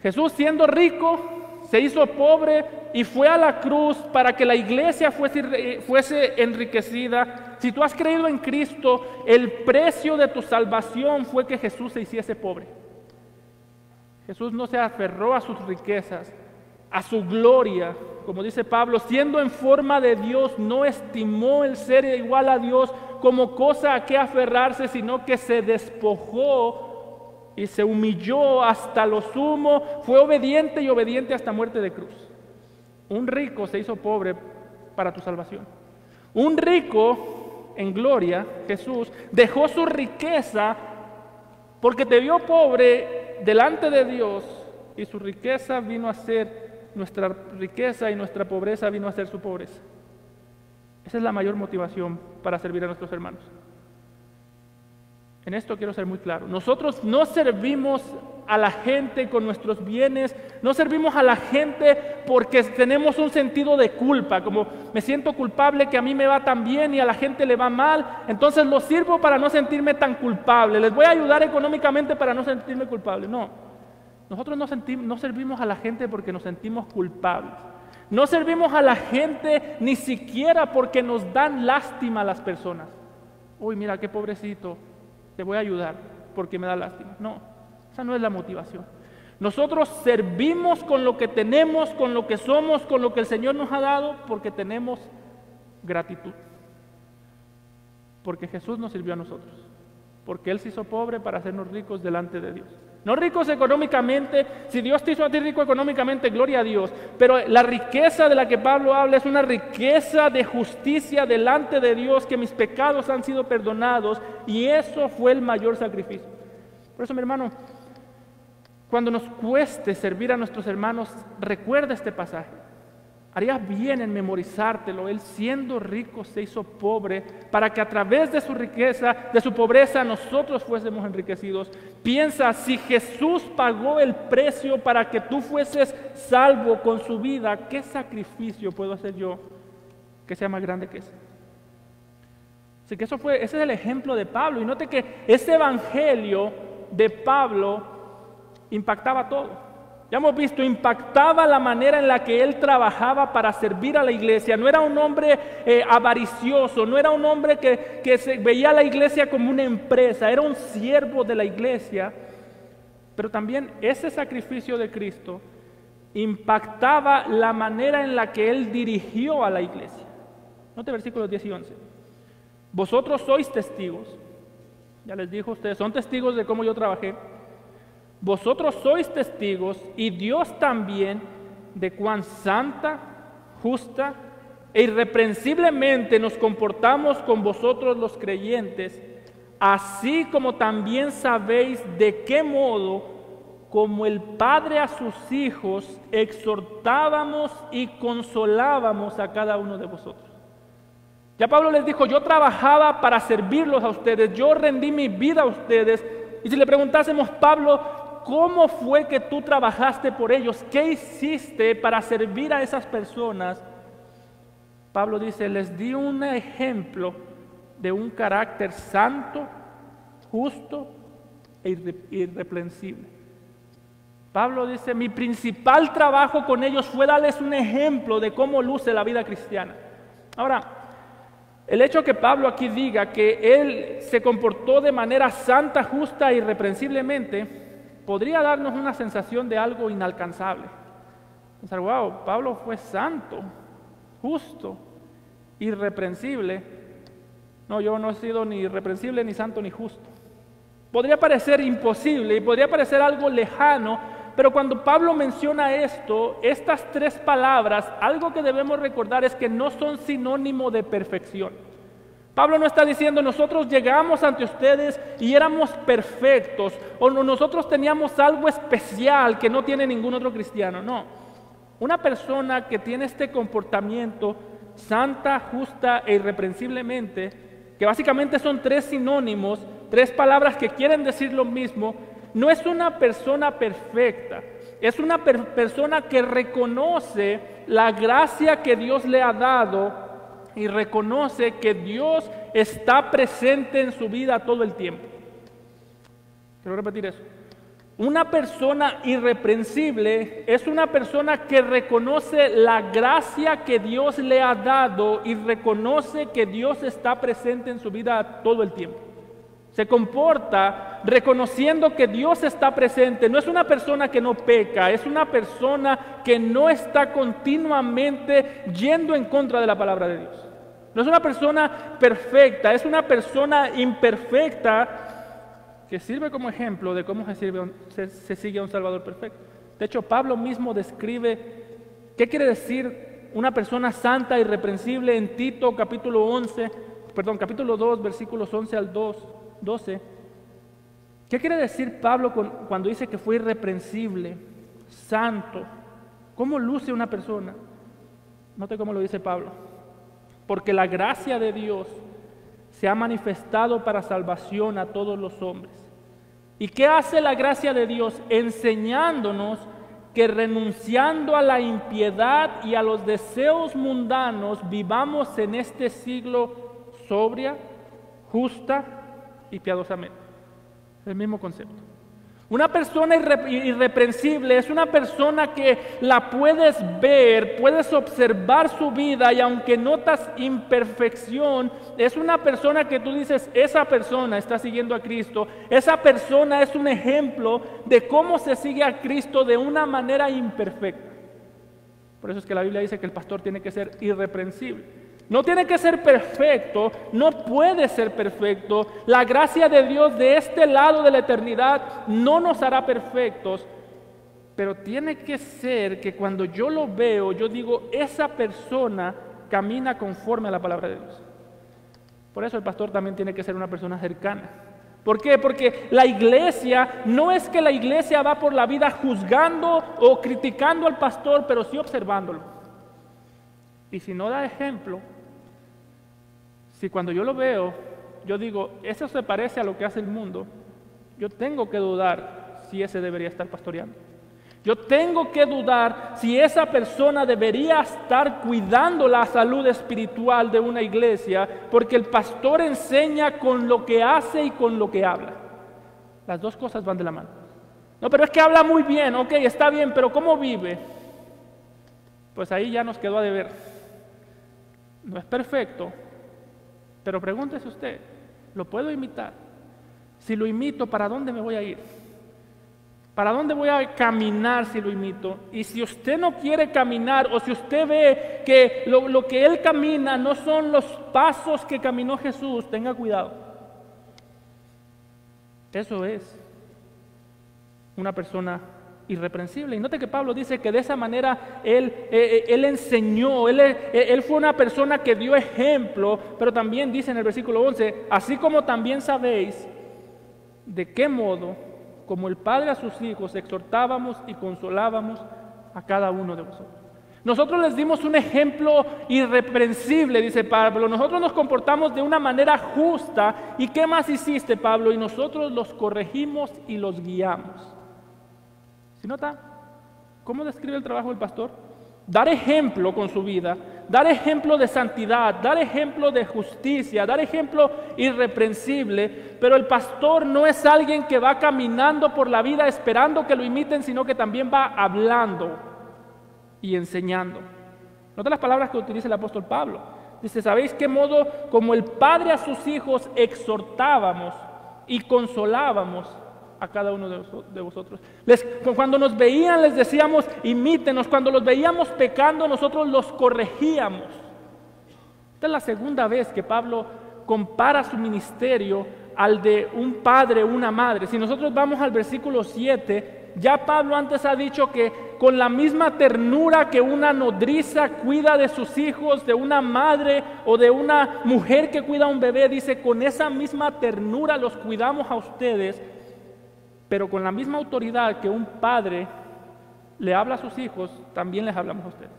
Jesús, siendo rico, se hizo pobre y fue a la cruz para que la iglesia fuese enriquecida. Si tú has creído en Cristo, el precio de tu salvación fue que Jesús se hiciese pobre. Jesús no se aferró a sus riquezas, a su gloria. Como dice Pablo, siendo en forma de Dios, no estimó el ser igual a Dios como cosa a que aferrarse, sino que se despojó y se humilló hasta lo sumo, fue obediente y obediente hasta muerte de cruz. Un rico se hizo pobre para tu salvación. Un rico en gloria, Jesús, dejó su riqueza porque te vio pobre delante de Dios y su riqueza vino a ser nuestra riqueza y nuestra pobreza vino a ser su pobreza. Esa es la mayor motivación para servir a nuestros hermanos. En esto quiero ser muy claro. Nosotros no servimos a la gente con nuestros bienes, no servimos a la gente porque tenemos un sentido de culpa, como me siento culpable que a mí me va tan bien y a la gente le va mal, entonces los sirvo para no sentirme tan culpable, les voy a ayudar económicamente para no sentirme culpable. No. Nosotros no servimos a la gente porque nos sentimos culpables. No servimos a la gente ni siquiera porque nos dan lástima a las personas. Uy, mira qué pobrecito, te voy a ayudar. porque me da lástima. No, esa no es la motivación. Nosotros servimos con lo que tenemos, con lo que somos, con lo que el Señor nos ha dado, porque tenemos gratitud. Porque Jesús nos sirvió a nosotros. Porque Él se hizo pobre para hacernos ricos delante de Dios. No ricos económicamente. Si Dios te hizo a ti rico económicamente, gloria a Dios. Pero la riqueza de la que Pablo habla es una riqueza de justicia delante de Dios, que mis pecados han sido perdonados, y eso fue el mayor sacrificio. Por eso, mi hermano, cuando nos cueste servir a nuestros hermanos, recuerda este pasaje. Harías bien en memorizártelo. Él, siendo rico, se hizo pobre para que a través de su riqueza, de su pobreza, nosotros fuésemos enriquecidos. Piensa, si Jesús pagó el precio para que tú fueses salvo con su vida, ¿qué sacrificio puedo hacer yo que sea más grande que ese? Así que ese es el ejemplo de Pablo. Y note que ese evangelio de Pablo impactaba todo. Ya hemos visto, impactaba la manera en la que él trabajaba para servir a la iglesia. No era un hombre avaricioso, no era un hombre que veía a la iglesia como una empresa, era un siervo de la iglesia. Pero también ese sacrificio de Cristo impactaba la manera en la que él dirigió a la iglesia. Note versículos 10 y 11. Vosotros sois testigos. Ya les dijo, ustedes son testigos de cómo yo trabajé. Vosotros sois testigos, y Dios también, de cuán santa, justa e irreprensiblemente nos comportamos con vosotros los creyentes, así como también sabéis de qué modo, como el Padre a sus hijos, exhortábamos y consolábamos a cada uno de vosotros. Ya Pablo les dijo, yo trabajaba para servirlos a ustedes, yo rendí mi vida a ustedes. Y si le preguntásemos, Pablo, ¿cómo fue que tú trabajaste por ellos? ¿Qué hiciste para servir a esas personas? Pablo dice, les di un ejemplo de un carácter santo, justo e irreprensible. Pablo dice, mi principal trabajo con ellos fue darles un ejemplo de cómo luce la vida cristiana. Ahora, el hecho que Pablo aquí diga que él se comportó de manera santa, justa e irreprensiblemente, podría darnos una sensación de algo inalcanzable. Pensar, wow, Pablo fue santo, justo, irreprensible. No, yo no he sido ni irreprensible, ni santo, ni justo. Podría parecer imposible y podría parecer algo lejano, pero cuando Pablo menciona esto, estas tres palabras, algo que debemos recordar es que no son sinónimo de perfección. Pablo no está diciendo, nosotros llegamos ante ustedes y éramos perfectos, o nosotros teníamos algo especial que no tiene ningún otro cristiano. No, una persona que tiene este comportamiento santa, justa e irreprensiblemente, que básicamente son tres sinónimos, tres palabras que quieren decir lo mismo, no es una persona perfecta, es una persona que reconoce la gracia que Dios le ha dado y reconoce que Dios está presente en su vida todo el tiempo. Quiero repetir eso. Una persona irreprensible es una persona que reconoce la gracia que Dios le ha dado y reconoce que Dios está presente en su vida todo el tiempo. Se comporta reconociendo que Dios está presente. No es una persona que no peca, es una persona que no está continuamente yendo en contra de la palabra de Dios. No es una persona perfecta, es una persona imperfecta que sirve como ejemplo de cómo se sigue a un Salvador perfecto. De hecho, Pablo mismo describe qué quiere decir una persona santa, irreprensible en Tito capítulo 2, versículos 11 al 12. ¿Qué quiere decir Pablo cuando dice que fue irreprensible, santo? ¿Cómo luce una persona? Note cómo lo dice Pablo. Porque la gracia de Dios se ha manifestado para salvación a todos los hombres. ¿Y qué hace la gracia de Dios? Enseñándonos que renunciando a la impiedad y a los deseos mundanos, vivamos en este siglo sobria, justa y piadosamente. El mismo concepto. Una persona irreprensible es una persona que la puedes ver, puedes observar su vida y aunque notas imperfección, es una persona que tú dices, esa persona está siguiendo a Cristo, esa persona es un ejemplo de cómo se sigue a Cristo de una manera imperfecta. Por eso es que la Biblia dice que el pastor tiene que ser irreprensible. No tiene que ser perfecto, no puede ser perfecto. La gracia de Dios de este lado de la eternidad no nos hará perfectos, pero tiene que ser que cuando yo lo veo, yo digo, esa persona camina conforme a la palabra de Dios. Por eso el pastor también tiene que ser una persona cercana. ¿Por qué? Porque la iglesia, no es que la iglesia va por la vida juzgando o criticando al pastor, pero sí observándolo. Y si no da ejemplo, si cuando yo lo veo, yo digo, eso se parece a lo que hace el mundo, yo tengo que dudar si ese debería estar pastoreando. Yo tengo que dudar si esa persona debería estar cuidando la salud espiritual de una iglesia, porque el pastor enseña con lo que hace y con lo que habla. Las dos cosas van de la mano. No, pero es que habla muy bien, ok, está bien, pero ¿cómo vive? Pues ahí ya nos quedó a deber. No es perfecto, pero pregúntese usted, ¿lo puedo imitar? Si lo imito, ¿para dónde me voy a ir? ¿Para dónde voy a caminar si lo imito? Y si usted no quiere caminar, o si usted ve que lo que él camina no son los pasos que caminó Jesús, tenga cuidado. Eso es una persona irreprensible. Y note que Pablo dice que de esa manera él enseñó, él fue una persona que dio ejemplo, pero también dice en el versículo 11, así como también sabéis de qué modo, como el Padre a sus hijos, exhortábamos y consolábamos a cada uno de vosotros. Nosotros les dimos un ejemplo irreprensible, dice Pablo. Nosotros nos comportamos de una manera justa. ¿Y qué más hiciste, Pablo? Y nosotros los corregimos y los guiamos. ¿Sí nota? ¿Cómo describe el trabajo del pastor? Dar ejemplo con su vida, dar ejemplo de santidad, dar ejemplo de justicia, dar ejemplo irreprensible, pero el pastor no es alguien que va caminando por la vida esperando que lo imiten, sino que también va hablando y enseñando. Nota las palabras que utiliza el apóstol Pablo. Dice, ¿sabéis qué modo como el Padre a sus hijos exhortábamos y consolábamos a cada uno de vosotros? Cuando nos veían les decíamos, imítenos. Cuando los veíamos pecando, nosotros los corregíamos. Esta es la segunda vez que Pablo compara su ministerio al de un padre o una madre. Si nosotros vamos al versículo 7, ya Pablo antes ha dicho que con la misma ternura que una nodriza cuida de sus hijos, de una madre o de una mujer que cuida a un bebé, dice, con esa misma ternura los cuidamos a ustedes. Pero con la misma autoridad que un padre le habla a sus hijos, también les hablamos a ustedes.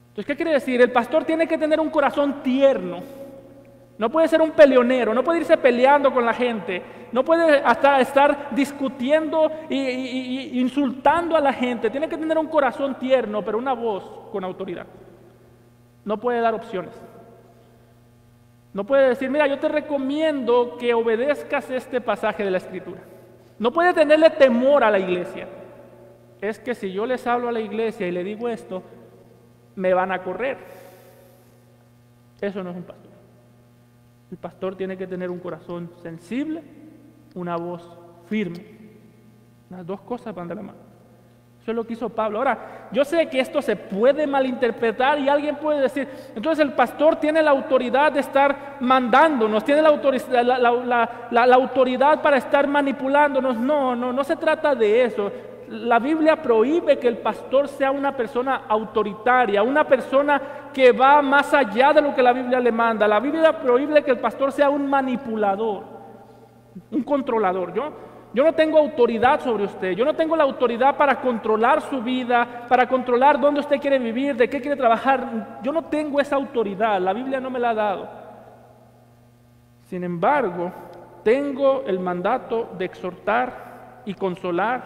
Entonces, ¿qué quiere decir? El pastor tiene que tener un corazón tierno. No puede ser un peleonero, no puede irse peleando con la gente, no puede hasta estar discutiendo y insultando a la gente. Tiene que tener un corazón tierno, pero una voz con autoridad. No puede dar opciones. No puede decir, mira, yo te recomiendo que obedezcas este pasaje de la Escritura. No puede tenerle temor a la iglesia. Es que si yo les hablo a la iglesia y le digo esto, me van a correr. Eso no es un pastor. El pastor tiene que tener un corazón sensible, una voz firme. Las dos cosas van de la mano. Eso es lo que hizo Pablo. Ahora, yo sé que esto se puede malinterpretar y alguien puede decir, entonces el pastor tiene la autoridad de estar mandándonos, tiene la autoridad para estar manipulándonos. No se trata de eso. La Biblia prohíbe que el pastor sea una persona autoritaria, una persona que va más allá de lo que la Biblia le manda. La Biblia prohíbe que el pastor sea un manipulador, un controlador. Yo no tengo autoridad sobre usted, yo no tengo la autoridad para controlar su vida, para controlar dónde usted quiere vivir, de qué quiere trabajar. Yo no tengo esa autoridad, la Biblia no me la ha dado. Sin embargo, tengo el mandato de exhortar y consolar,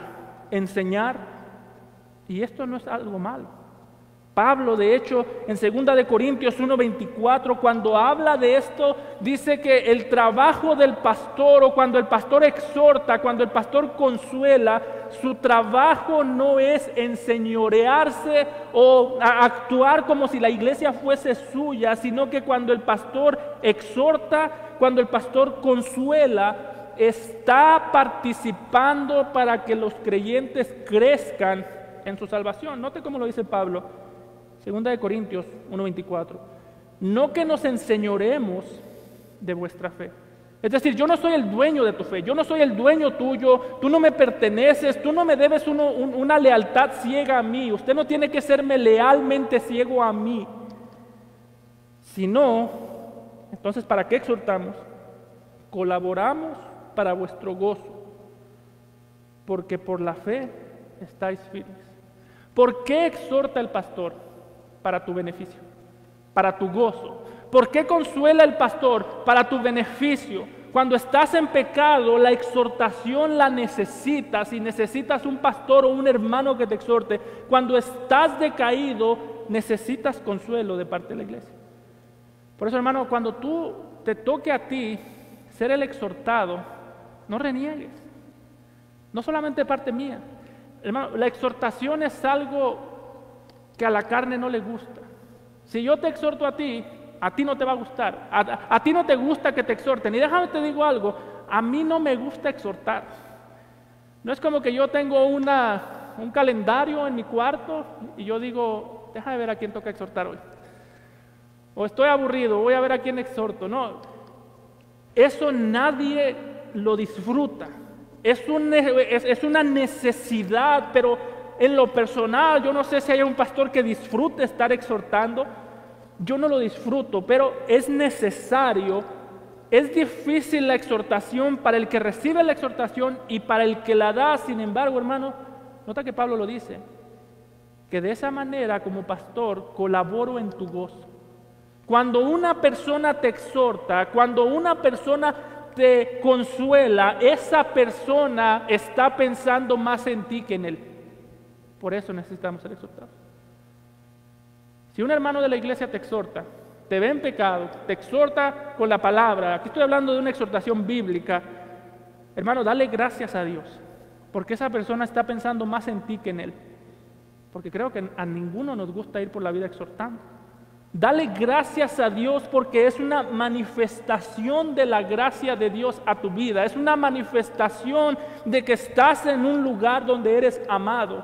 enseñar, y esto no es algo malo. Pablo, de hecho, en 2 de Corintios 1:24, cuando habla de esto, dice que el trabajo del pastor, o cuando el pastor exhorta, cuando el pastor consuela, su trabajo no es enseñorearse o actuar como si la iglesia fuese suya, sino que cuando el pastor exhorta, cuando el pastor consuela, está participando para que los creyentes crezcan en su salvación. Note cómo lo dice Pablo. 2 de Corintios 1:24, no que nos enseñoremos de vuestra fe. Es decir, yo no soy el dueño de tu fe, yo no soy el dueño tuyo, tú no me perteneces, tú no me debes una lealtad ciega a mí, usted no tiene que serme lealmente ciego a mí. Si no, entonces ¿para qué exhortamos? Colaboramos para vuestro gozo, porque por la fe estáis firmes. ¿Por qué exhorta el pastor? Para tu beneficio, para tu gozo. ¿Por qué consuela el pastor? Para tu beneficio. Cuando estás en pecado, la exhortación la necesitas, y necesitas un pastor o un hermano que te exhorte. Cuando estás decaído, necesitas consuelo de parte de la iglesia. Por eso, hermano, cuando tú te toque a ti ser el exhortado, no reniegues. No solamente de parte mía. Hermano, la exhortación es algo que a la carne no le gusta. Si yo te exhorto a ti no te va a gustar. A ti no te gusta que te exhorten. Y déjame te digo algo, a mí no me gusta exhortar. No es como que yo tengo un calendario en mi cuarto y yo digo, déjame ver a quién toca exhortar hoy. O estoy aburrido, voy a ver a quién exhorto. No, eso nadie lo disfruta. Es una necesidad, pero en lo personal, yo no sé si hay un pastor que disfrute estar exhortando. Yo no lo disfruto, pero es necesario. Es difícil la exhortación para el que recibe la exhortación y para el que la da. Sin embargo, hermano, nota que Pablo lo dice, que de esa manera como pastor colaboro en tu gozo. Cuando una persona te exhorta, cuando una persona te consuela, esa persona está pensando más en ti que en él. Por eso necesitamos ser exhortados. Si un hermano de la iglesia te exhorta, te ve en pecado, te exhorta con la palabra, aquí estoy hablando de una exhortación bíblica, hermano, dale gracias a Dios, porque esa persona está pensando más en ti que en él. Porque creo que a ninguno nos gusta ir por la vida exhortando. Dale gracias a Dios porque es una manifestación de la gracia de Dios a tu vida. Es una manifestación de que estás en un lugar donde eres amado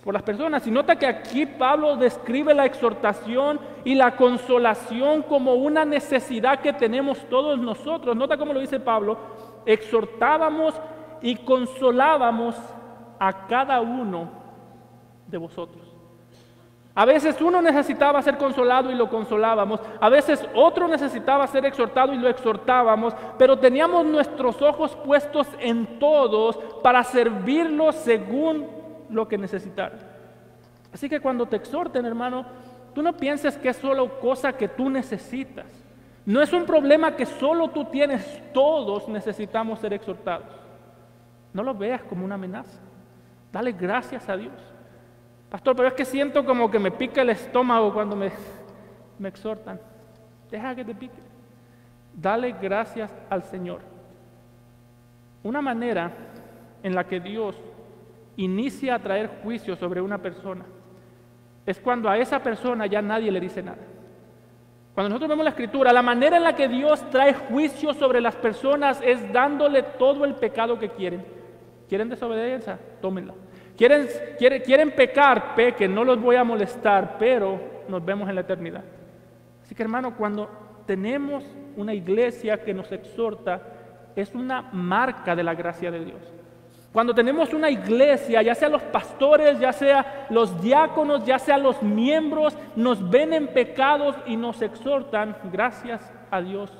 por las personas. Y nota que aquí Pablo describe la exhortación y la consolación como una necesidad que tenemos todos nosotros. Nota cómo lo dice Pablo: exhortábamos y consolábamos a cada uno de vosotros. A veces uno necesitaba ser consolado y lo consolábamos. A veces otro necesitaba ser exhortado y lo exhortábamos. Pero teníamos nuestros ojos puestos en todos para servirlos según lo que necesitaran. Así que cuando te exhorten, hermano, tú no pienses que es solo cosa que tú necesitas. No es un problema que solo tú tienes. Todos necesitamos ser exhortados. No lo veas como una amenaza. Dale gracias a Dios. Pastor, pero es que siento como que me pica el estómago cuando me exhortan. Deja que te pique. Dale gracias al Señor. Una manera en la que Dios inicia a traer juicio sobre una persona es cuando a esa persona ya nadie le dice nada. Cuando nosotros vemos la Escritura, la manera en la que Dios trae juicio sobre las personas es dándole todo el pecado que quieren. ¿Quieren desobediencia? Tómenla. ¿Quieren pecar? Pequen, no los voy a molestar, pero nos vemos en la eternidad. Así que, hermano, cuando tenemos una iglesia que nos exhorta, es una marca de la gracia de Dios. Cuando tenemos una iglesia, ya sea los pastores, ya sea los diáconos, ya sea los miembros, nos ven en pecados y nos exhortan, gracias a Dios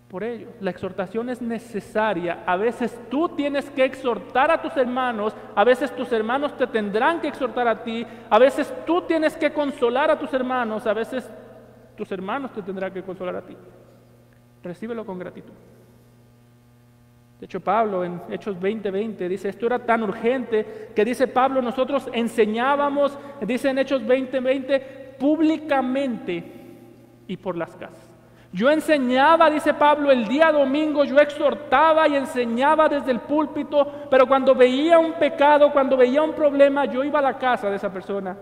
por ello. La exhortación es necesaria. A veces tú tienes que exhortar a tus hermanos, a veces tus hermanos te tendrán que exhortar a ti, a veces tú tienes que consolar a tus hermanos, a veces tus hermanos te tendrán que consolar a ti. Recíbelo con gratitud. De hecho, Pablo en Hechos 20:20 dice, esto era tan urgente que dice Pablo, nosotros enseñábamos, dice en Hechos 20:20, públicamente y por las casas. Yo enseñaba, dice Pablo, el día domingo, yo exhortaba y enseñaba desde el púlpito, pero cuando veía un pecado, cuando veía un problema, yo iba a la casa de esa persona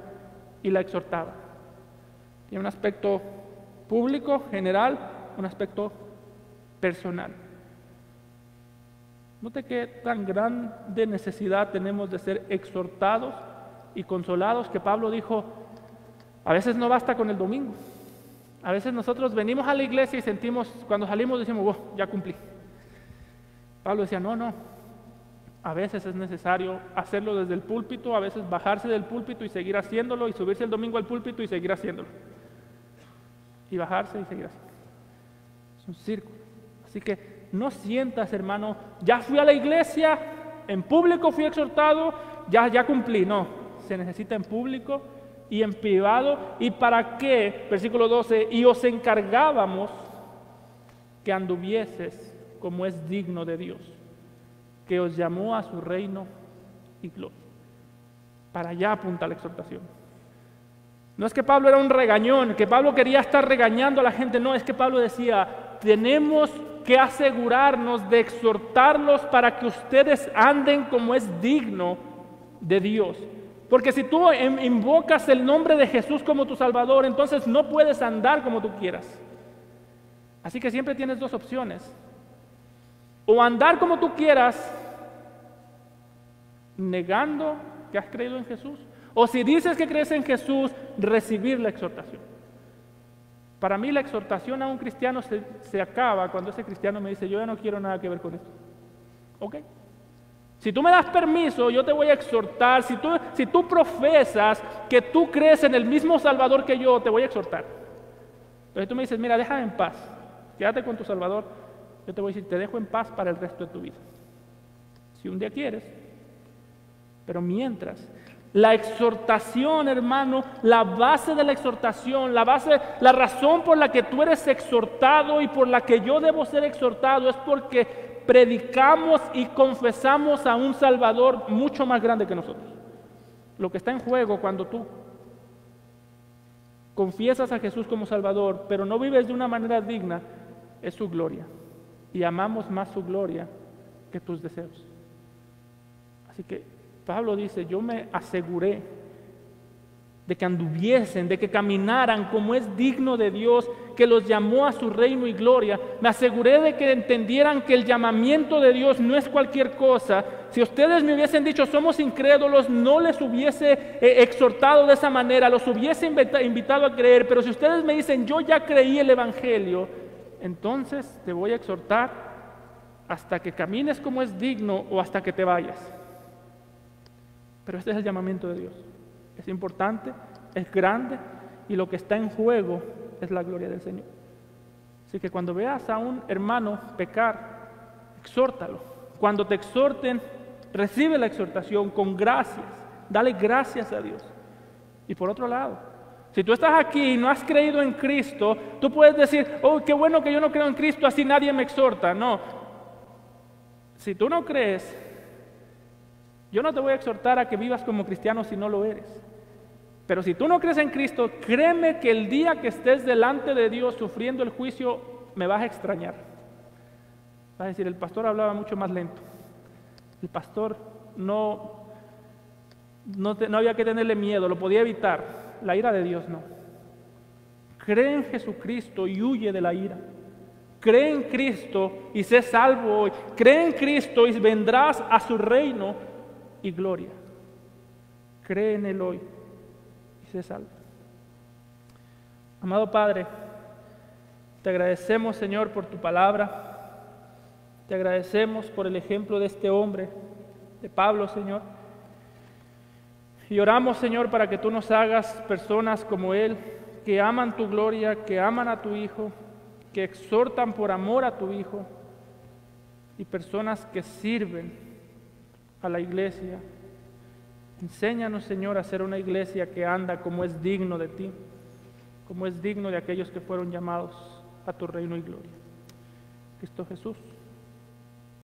y la exhortaba. Tiene un aspecto público, general, un aspecto personal. Note qué tan grande necesidad tenemos de ser exhortados y consolados, que Pablo dijo, a veces no basta con el domingo. A veces nosotros venimos a la iglesia y sentimos, cuando salimos decimos, oh, ya cumplí. Pablo decía, no, a veces es necesario hacerlo desde el púlpito, a veces bajarse del púlpito y seguir haciéndolo, y subirse el domingo al púlpito y seguir haciéndolo. Y bajarse y seguir haciéndolo. Es un círculo. Así que no sientas, hermano, ya fui a la iglesia, en público fui exhortado, ya cumplí. No, se necesita en público y en privado. ¿Y para qué? Versículo 12, y os encargábamos que anduvieses como es digno de Dios, que os llamó a su reino y gloria. Para allá apunta la exhortación. No es que Pablo era un regañón, que Pablo quería estar regañando a la gente, no, es que Pablo decía, tenemos que asegurarnos de exhortarlos para que ustedes anden como es digno de Dios. Porque si tú invocas el nombre de Jesús como tu Salvador, entonces no puedes andar como tú quieras. Así que siempre tienes dos opciones. O andar como tú quieras, negando que has creído en Jesús, o si dices que crees en Jesús, recibir la exhortación. Para mí la exhortación a un cristiano se acaba cuando ese cristiano me dice, yo ya no quiero nada que ver con esto. ¿Ok? Si tú me das permiso, yo te voy a exhortar. Si tú profesas que tú crees en el mismo Salvador que yo, te voy a exhortar. Entonces tú me dices, mira, déjame en paz, quédate con tu Salvador. Yo te voy a decir, te dejo en paz para el resto de tu vida. Si un día quieres. Pero mientras, la exhortación, hermano, la base de la exhortación, la razón por la que tú eres exhortado y por la que yo debo ser exhortado es porque predicamos y confesamos a un Salvador mucho más grande que nosotros. Lo que está en juego cuando tú confiesas a Jesús como Salvador, pero no vives de una manera digna, es su gloria. Y amamos más su gloria que tus deseos. Así que Pablo dice, yo me aseguré de que anduviesen, de que caminaran como es digno de Dios, que los llamó a su reino y gloria. Me aseguré de que entendieran que el llamamiento de Dios no es cualquier cosa. Si ustedes me hubiesen dicho, somos incrédulos, no les hubiese exhortado de esa manera, los hubiese invitado a creer. Pero si ustedes me dicen, yo ya creí el Evangelio, entonces te voy a exhortar hasta que camines como es digno o hasta que te vayas. Pero este es el llamamiento de Dios. Es importante, es grande y lo que está en juego es la gloria del Señor. Así que cuando veas a un hermano pecar, exhórtalo. Cuando te exhorten, recibe la exhortación con gracias. Dale gracias a Dios. Y por otro lado, si tú estás aquí y no has creído en Cristo, tú puedes decir, oh, qué bueno que yo no creo en Cristo, así nadie me exhorta. No. Si tú no crees, yo no te voy a exhortar a que vivas como cristiano si no lo eres. Pero si tú no crees en Cristo, créeme que el día que estés delante de Dios sufriendo el juicio, me vas a extrañar. Vas a decir, el pastor hablaba mucho más lento. El pastor no había que tenerle miedo, lo podía evitar. La ira de Dios no. Cree en Jesucristo y huye de la ira. Cree en Cristo y sé salvo hoy. Cree en Cristo y vendrás a su reino y gloria. Cree en Él hoy y sé salvo. Amado Padre, te agradecemos, Señor, por tu palabra. Te agradecemos por el ejemplo de este hombre, de Pablo, Señor. Y oramos, Señor, para que tú nos hagas personas como Él, que aman tu gloria, que aman a tu Hijo, que exhortan por amor a tu Hijo, y personas que sirven a la iglesia. Enséñanos, Señor, a ser una iglesia que anda como es digno de ti, como es digno de aquellos que fueron llamados a tu reino y gloria. Cristo Jesús.